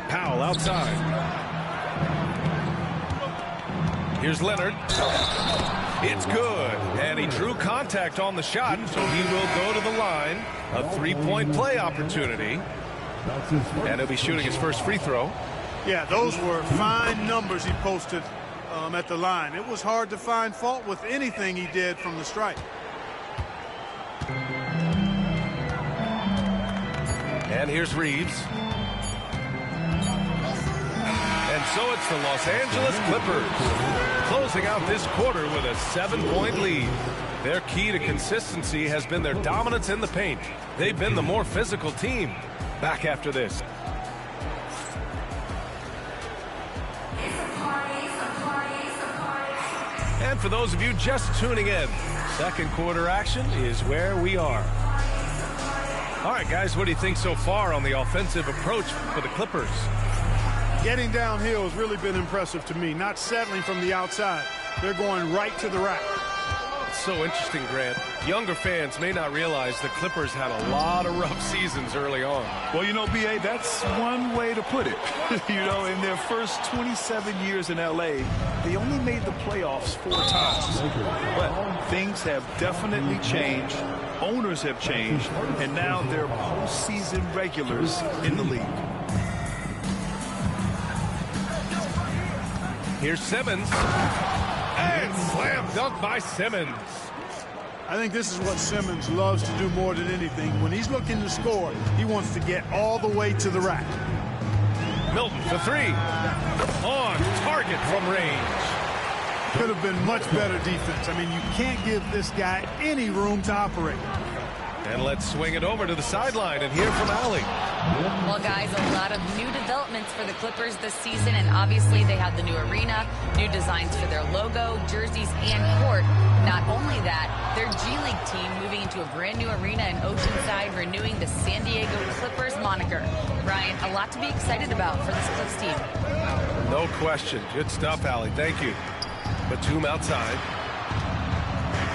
Powell outside. Here's Leonard. It's good. And And he drew contact on the shot, so he will go to the line. A three-point play opportunity. And he'll be shooting his first free throw. Yeah, those were fine numbers he posted at the line. It was hard to find fault with anything he did from the stripe. And here's Reeves. And so it's the Los Angeles Clippers closing out this quarter with a 7-point lead. Their key to consistency has been their dominance in the paint. They've been the more physical team. Back after this. And for those of you just tuning in, second quarter action is where we are. All right, guys, what do you think so far on the offensive approach for the Clippers? Getting downhill has really been impressive to me, not settling from the outside. They're going right to the rack. It's so interesting, Grant. Younger fans may not realize the Clippers had a lot of rough seasons early on. Well, you know, B.A., that's one way to put it. You know, in their first 27 years in L.A., they only made the playoffs 4 times. But things have definitely changed. Owners have changed. And now they're postseason regulars in the league. Here's Simmons. And slam dunk by Simmons. I think this is what Simmons loves to do more than anything. When he's looking to score, he wants to get all the way to the rack. Milton for 3. On target from range. Could have been much better defense. I mean, you can't give this guy any room to operate. And let's swing it over to the sideline and hear from Allie. Well, guys, a lot of new developments for the Clippers this season, and obviously they have the new arena, new designs for their logo, jerseys, and court. Not only that, their G League team moving into a brand new arena in Oceanside, renewing the San Diego Clippers moniker. Brian, a lot to be excited about for this Clips team. No question. Good stuff, Allie. Thank you. Batum outside.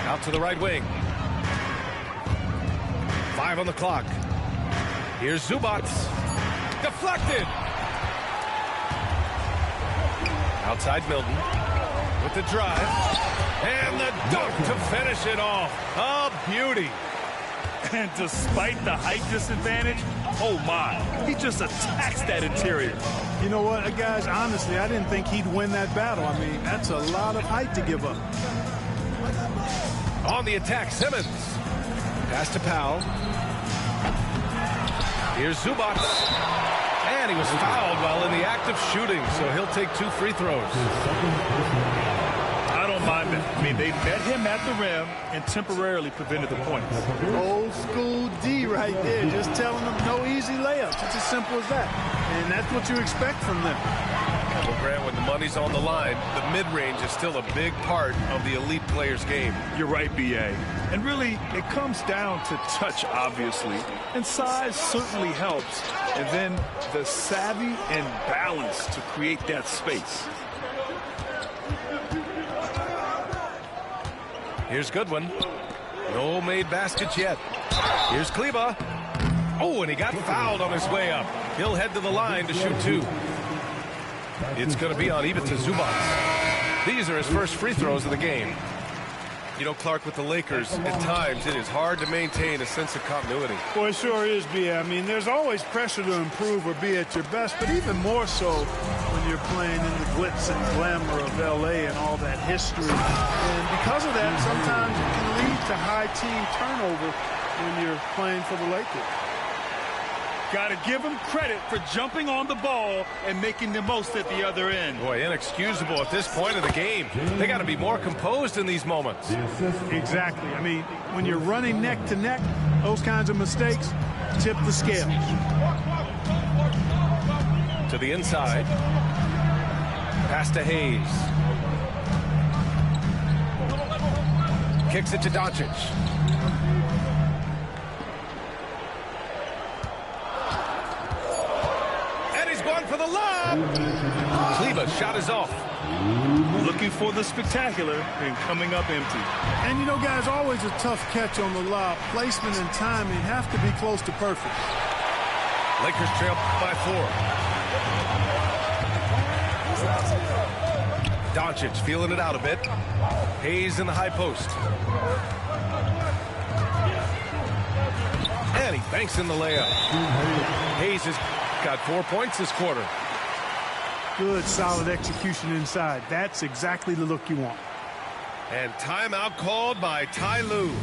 Out to the right wing. 5 on the clock. Here's Zubac. Deflected. Outside Milton with the drive. And the dunk to finish it off. A beauty. And despite the height disadvantage, oh my, he just attacks that interior. You know what, guys, honestly, I didn't think he'd win that battle. I mean, that's a lot of height to give up. On the attack, Simmons. Pass to Powell. Here's Zubac. And he was fouled while in the act of shooting, so he'll take 2 free throws. I don't mind that. I mean, they met him at the rim and temporarily prevented the points. Old school D right there, just telling them no easy layups. It's as simple as that. And that's what you expect from them. Well, Grant, when the money's on the line, the mid-range is still a big part of the elite player's game. You're right, B.A. And really, it comes down to touch, obviously. And size certainly helps. And then the savvy and balance to create that space. Here's Goodwin. No made baskets yet. Here's Kleba. Oh, and he got fouled on his way up. He'll head to the line to shoot 2. It's going to be on Ivica Zubac. These are his first free throws of the game. You know, Clark, with the Lakers, at times it is hard to maintain a sense of continuity. Well, it sure is, B.A. I mean, there's always pressure to improve or be at your best, but even more so when you're playing in the glitz and glamour of L.A. and all that history. And because of that, sometimes it can lead to high team turnover when you're playing for the Lakers. Got to give him credit for jumping on the ball and making the most at the other end. Boy, inexcusable at this point of the game. They got to be more composed in these moments. Exactly. I mean, when you're running neck to neck, those kinds of mistakes tip the scales. To the inside. Pass to Hayes. Kicks it to Doncic. For the lob. Kleba's shot is off. Looking for the spectacular and coming up empty. And you know, guys, always a tough catch on the lob. Placement and timing have to be close to perfect. Lakers trail by 4. Doncic feeling it out a bit. Hayes in the high post. And he banks in the layup. Hayes has got 4 points this quarter. Good, solid execution inside. That's exactly the look you want. And timeout called by Ty Lue.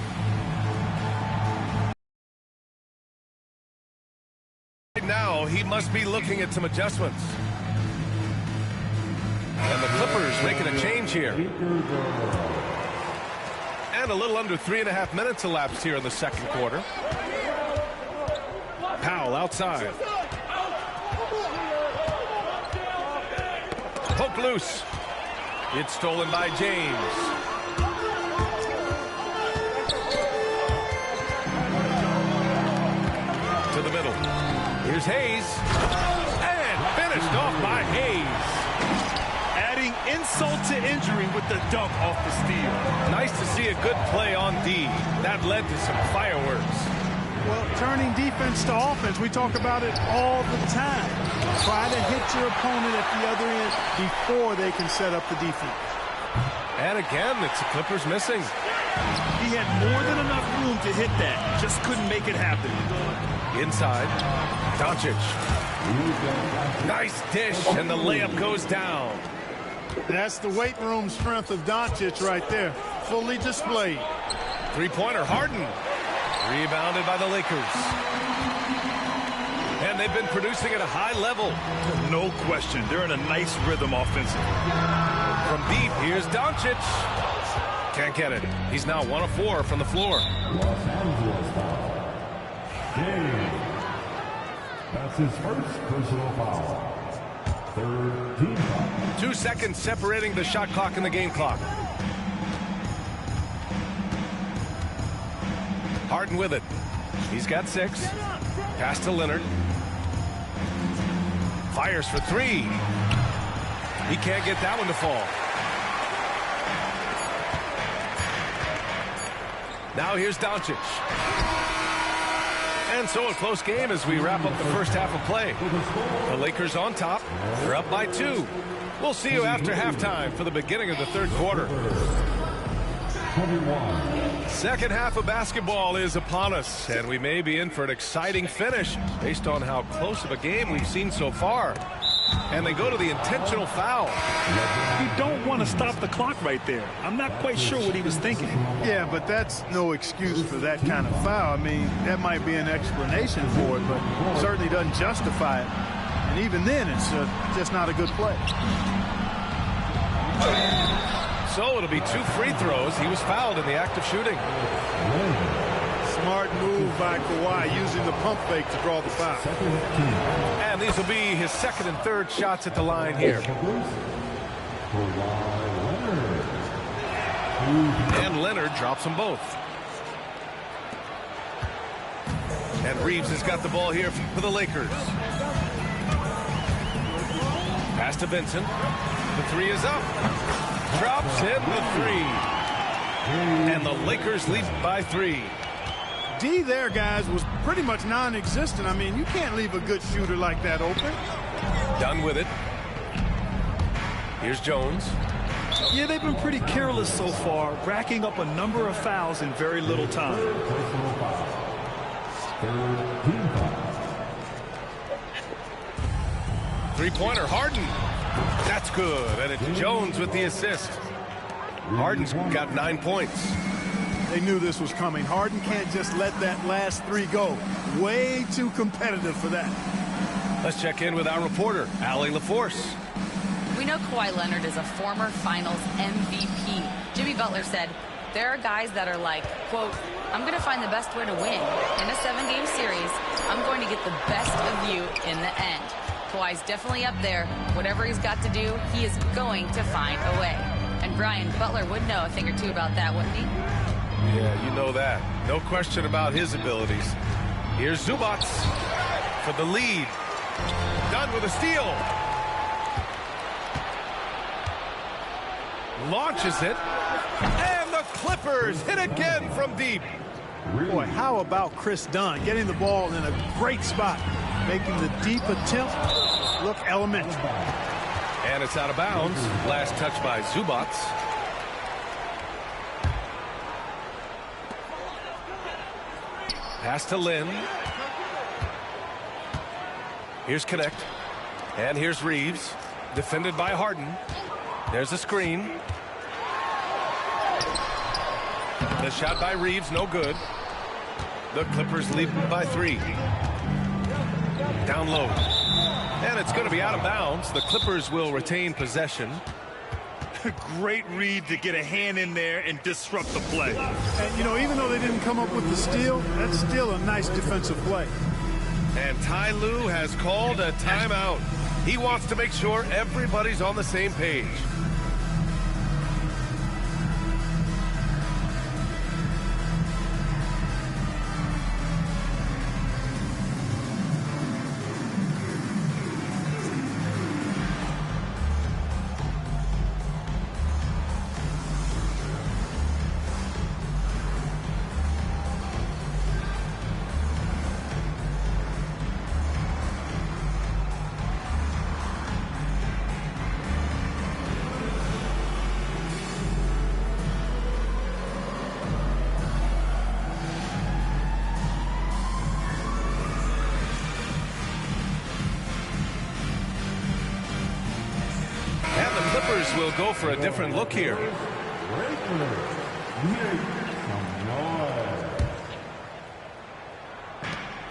Right now, he must be looking at some adjustments. And the Clippers making a change here. And a little under 3.5 minutes elapsed here in the second quarter. Powell outside. Poke loose. It's stolen by James. To the middle. Here's Hayes. And finished off by Hayes. Adding insult to injury with the dunk off the steal. Nice to see a good play on D. That led to some fireworks. Well, turning defense to offense, we talk about it all the time. Try to hit your opponent at the other end before they can set up the defense. And again, it's the Clippers missing. He had more than enough room to hit that. Just couldn't make it happen. Inside. Doncic. Nice dish, and the layup goes down. That's the weight room strength of Doncic right there. Fully displayed. Three-pointer, Harden. Rebounded by the Lakers. And they've been producing at a high level. No question. They're in a nice rhythm offensively. From deep, here's Doncic. Can't get it. He's now 1 of 4 from the floor. Los Angeles foul. James. That's his first personal foul. Third team foul. 2 seconds separating the shot clock and the game clock. Harden with it. He's got 6. Pass to Leonard. Fires for 3. He can't get that one to fall. Now here's Doncic. And so a close game as we wrap up the first half of play. The Lakers on top. They're up by 2. We'll see you after halftime for the beginning of the third quarter. 21. Second half of basketball is upon us, and we may be in for an exciting finish based on how close of a game we've seen so far. And they go to the intentional foul. You don't want to stop the clock right there. I'm not quite sure what he was thinking. Yeah, but that's no excuse for that kind of foul. I mean, that might be an explanation for it, but it certainly doesn't justify it. And even then, it's just not a good play. So it'll be 2 free throws. He was fouled in the act of shooting. Smart move by Kawhi, using the pump fake to draw the foul. And these will be his second and third shots at the line here. And Leonard drops them both. And Reeves has got the ball here for the Lakers. Pass to Vincent. The 3 is up. Drops in the 3. And the Lakers lead by 3. D there, guys, was pretty much non-existent. I mean, you can't leave a good shooter like that open. Done with it. Here's Jones. Yeah, they've been pretty careless so far, racking up a number of fouls in very little time. Three-pointer, Harden. That's good, and it's Jones with the assist. Harden's got 9 points. They knew this was coming. Harden can't just let that last 3 go. Way too competitive for that. Let's check in with our reporter, Allie LaForce. We know Kawhi Leonard is a former Finals MVP. Jimmy Butler said, there are guys that are like, quote, I'm going to find the best way to win. In a 7-game series, I'm going to get the best of you in the end. Kawhi's definitely up there. Whatever he's got to do, he is going to find a way. And Brian, Butler would know a thing or two about that, wouldn't he? Yeah, you know that. No question about his abilities. Here's Zubac for the lead. Done with a steal. Launches it. And the Clippers hit again from deep. Boy, how about Chris Dunn getting the ball in a great spot, making the deep attempt look elementary. And it's out of bounds. Last touch by Zubac. Pass to Lynn. Here's Connect. And here's Reeves. Defended by Harden. There's a screen. The shot by Reeves, no good. The Clippers lead by 3. Down low. And it's going to be out of bounds. The Clippers will retain possession. Great read to get a hand in there and disrupt the play. And, you know, even though they didn't come up with the steal, that's still a nice defensive play. And Ty Lue has called a timeout. He wants to make sure everybody's on the same page. Will go for a different look here.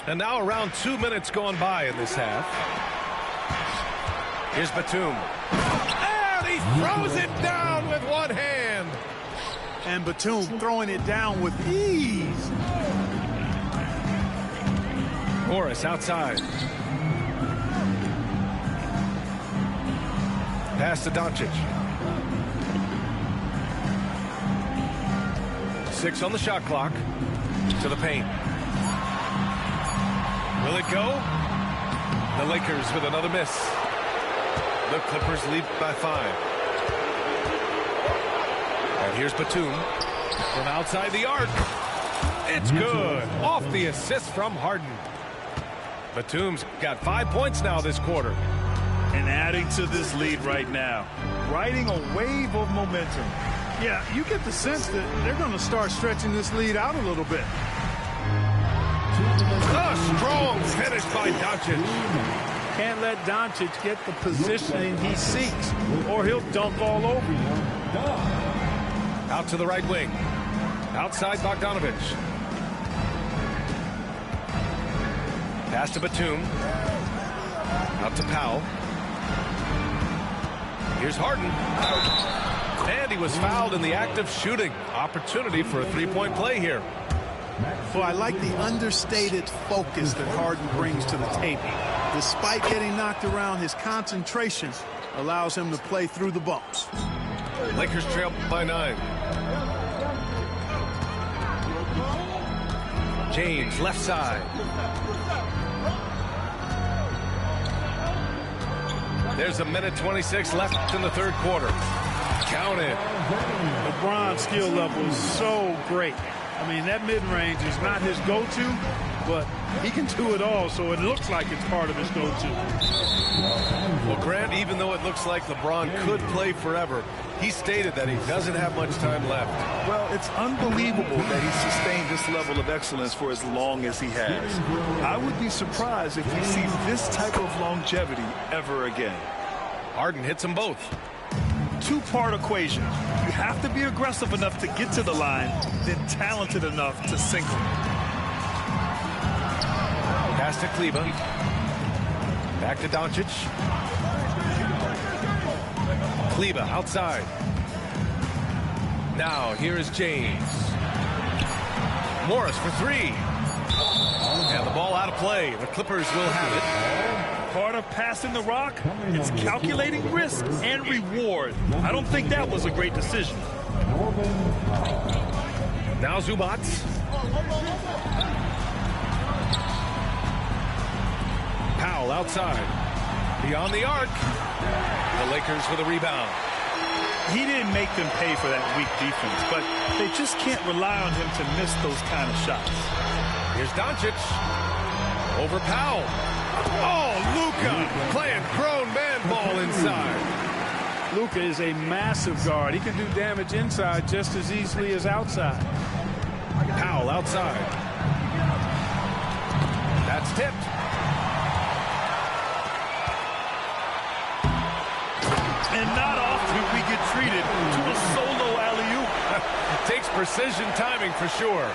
And now around 2 minutes going by in this half. Here's Batum. And he throws it down with one hand. And Batum throwing it down with ease. Morris outside. Pass to Doncic. 6 on the shot clock. To the paint. Will it go? The Lakers with another miss. The Clippers lead by 5. And here's Batum from outside the arc. It's good. Off the assist from Harden. Batum's got 5 points now this quarter. And adding to this lead right now. Riding a wave of momentum. Yeah, you get the sense that they're going to start stretching this lead out a little bit. A strong finish by Doncic. Can't let Doncic get the positioning he seeks, or he'll dunk all over you. Out to the right wing. Outside Bogdanovich. Pass to Batum. Out to Powell. Here's Harden. And he was fouled in the act of shooting. Opportunity for a three-point play here. Well, I like the understated focus that Harden brings to the table. Despite getting knocked around, his concentration allows him to play through the bumps. Lakers trail by 9. James, left side. There's a minute 26 left in the third quarter. Count it. LeBron's skill level is so great. I mean, that mid-range is not his go-to, but he can do it all, so it looks like it's part of his go-to. Well, Grant, even though it looks like LeBron could play forever, he stated that he doesn't have much time left. Well, it's unbelievable that he sustained this level of excellence for as long as he has. I would be surprised if we see this type of longevity ever again. Harden hits them both. Two-part equation. You have to be aggressive enough to get to the line, then talented enough to sink them. Pass to Kleber. Back to Doncic. Kleber outside. Now here is James. Morris for 3. And the ball out of play. The Clippers will have it. Part of passing the rock, it's calculating risk and reward. I don't think that was a great decision. Now Zubac. Powell outside. Beyond the arc. The Lakers with a rebound. He didn't make them pay for that weak defense, but they just can't rely on him to miss those kind of shots. Here's Doncic. Over Powell. Oh, Luka playing grown man ball inside. Luka is a massive guard. He can do damage inside just as easily as outside. Powell outside. That's tipped. And not often we get treated to a solo alley-oop. Takes precision timing for sure.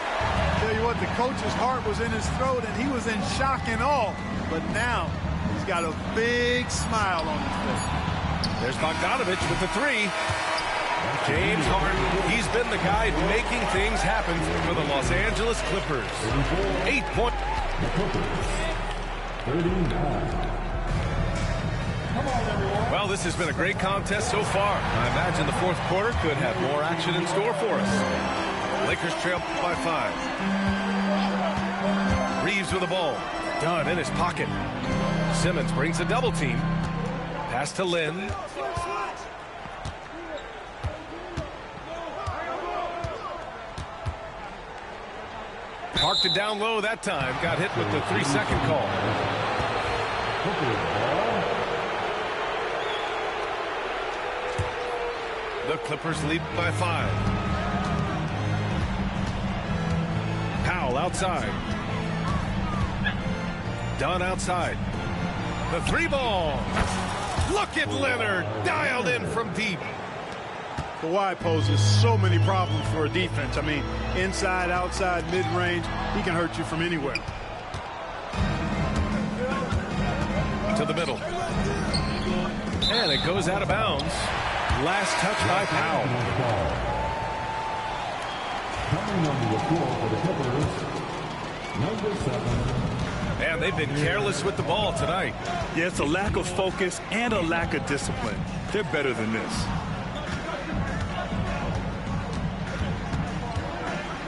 Tell you what, the coach's heart was in his throat and he was in shock and awe. But now he's got a big smile on his face. There's Bogdanovich with the three. James Harden, he's been the guy making things happen for the Los Angeles Clippers. 8 point. 39. Well, this has been a great contest so far. I imagine the fourth quarter could have more action in store for us. Lakers trail by 5. Reeves with the ball. Dunn in his pocket. Simmons brings a double team. Pass to Lynn. Parked it down low that time. Got hit with the 3-second call. The Clippers lead by 5. Powell outside. Dunn outside. The 3-ball. Look at Leonard. Dialed in from deep. Kawhi poses so many problems for a defense. I mean, inside, outside, mid-range, he can hurt you from anywhere. To the middle. And it goes out of bounds. Last touch by Powell. Coming on the floor for the Clippers, number 7. And they've been careless with the ball tonight. Yeah, it's a lack of focus and a lack of discipline. They're better than this.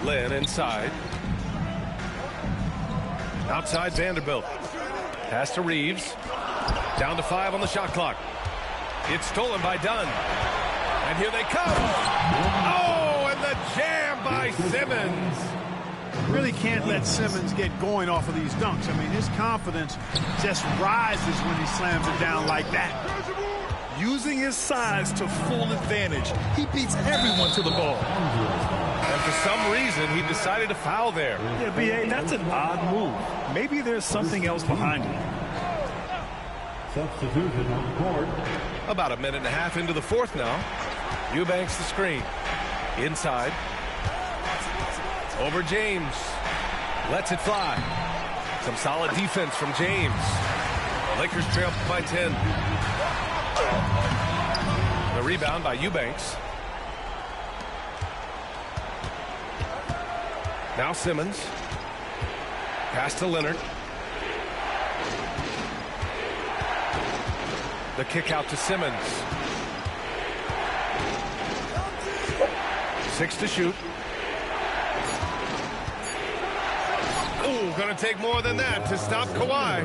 Lynn inside. Outside Vanderbilt. Pass to Reeves. Down to 5 on the shot clock. It's stolen by Dunn. And here they come. Oh, and the jam by Simmons. Really can't let Simmons get going off of these dunks. I mean, his confidence just rises when he slams it down like that. Using his size to full advantage, he beats everyone to the ball. And for some reason, he decided to foul there. Yeah, B.A., that's an odd move. Maybe there's something else behind it. Substitution on the court. About a minute and a half into the fourth now. Eubanks the screen. Inside. Over James. Lets it fly. Some solid defense from James. Lakers trail by 10. The rebound by Eubanks. Now Simmons. Pass to Leonard. The kick out to Simmons. 6 to shoot. Ooh, gonna take more than that to stop Kawhi.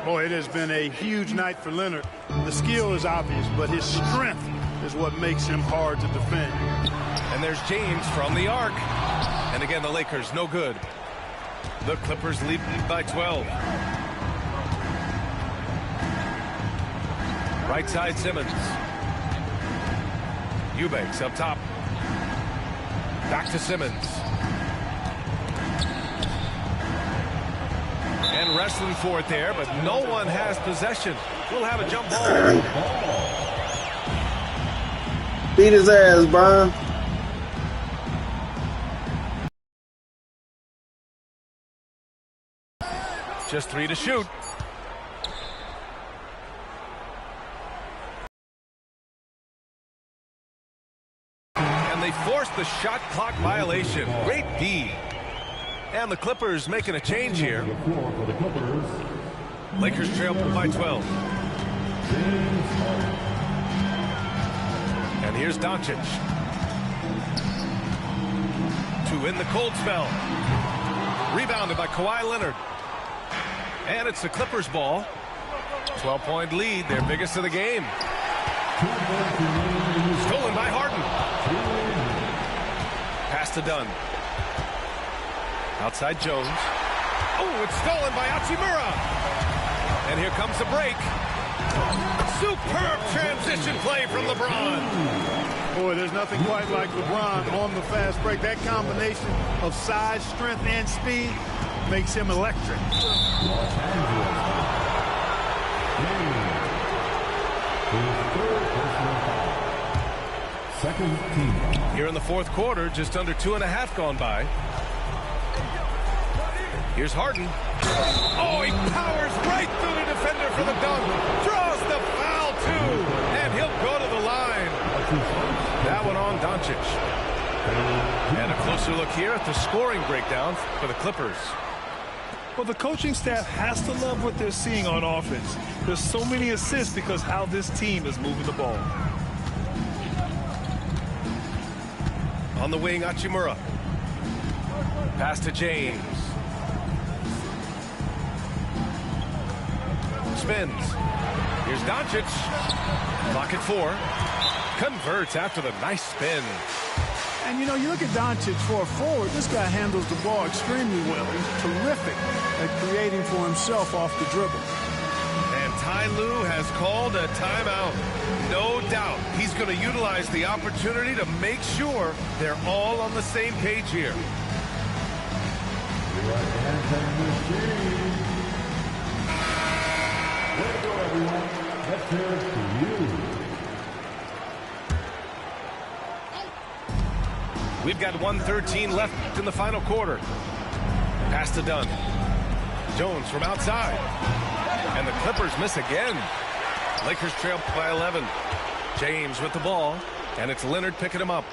Boy, it has been a huge night for Leonard. The skill is obvious, but his strength is what makes him hard to defend. And there's James from the arc. And again, the Lakers no good. The Clippers lead by 12. Right side Simmons. Eubanks up top. Back to Simmons. And wrestling for it there, but no one has possession. We'll have a jump ball. Beat his ass, Brian. Just 3 to shoot. And they forced the shot clock violation. Great D. And the Clippers making a change here. Lakers trail by 12. And here's Doncic. To end the cold spell. Rebounded by Kawhi Leonard. And it's the Clippers ball. 12-point lead, their biggest of the game. Stolen by Harden. Pass to Dunn. Outside Jones. Oh, it's stolen by Hachimura. And here comes the break. Superb transition play from LeBron. Boy, there's nothing quite like LeBron on the fast break. That combination of size, strength, and speed makes him electric. Second team. Here in the fourth quarter, just under 2.5 gone by. Here's Harden. Oh, he powers right through the defender for the dunk. Draws the foul, too. And he'll go to the line. That one on Doncic. And a closer look here at the scoring breakdown for the Clippers. Well, the coaching staff has to love what they're seeing on offense. There's so many assists because how this team is moving the ball. On the wing, Hachimura. Pass to James. Spins. Here's Doncic. Clock at 4. Converts after the nice spin. And, you know, you look at Doncic for a forward, this guy handles the ball extremely well. He's terrific at creating for himself off the dribble. And Ty Lue has called a timeout. No doubt he's going to utilize the opportunity to make sure they're all on the same page here. Let's go, everyone. Let's hear it for you. We've got 1:13 left in the final quarter. Pass to Dunn. Jones from outside. And the Clippers miss again. Lakers trail by 11. James with the ball. And it's Leonard picking him up.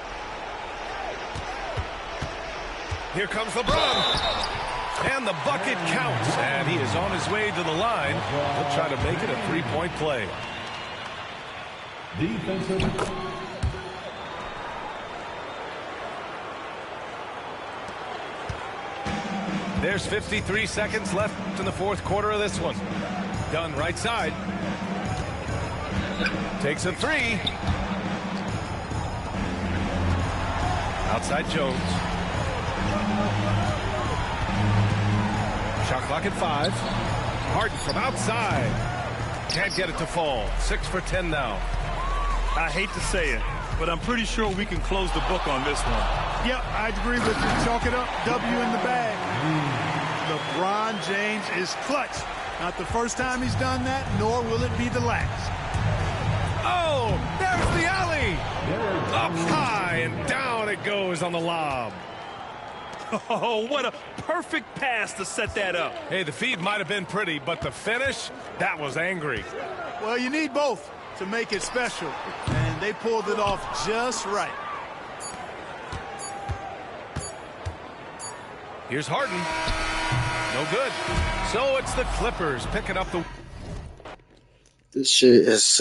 Here comes LeBron. And the bucket counts. And he is on his way to the line. He'll try to make it a three-point play. Defensive. There's 53 seconds left in the fourth quarter of this one. Dunn right side. Takes a 3. Outside Jones. Shot clock at 5. Harden from outside. Can't get it to fall. 6 for 10 now. I hate to say it, but I'm pretty sure we can close the book on this one. Yep, I agree with you. Chalk it up. W in the bag. LeBron James is clutch. Not the first time he's done that, nor will it be the last. Oh, there's the alley. Up high and down it goes on the lob. Oh, what a perfect pass to set that up. Hey, the feed might have been pretty, but the finish, that was angry. Well, you need both to make it special, and they pulled it off just right. Here's Harden. No good. So it's the Clippers picking up the... This shit is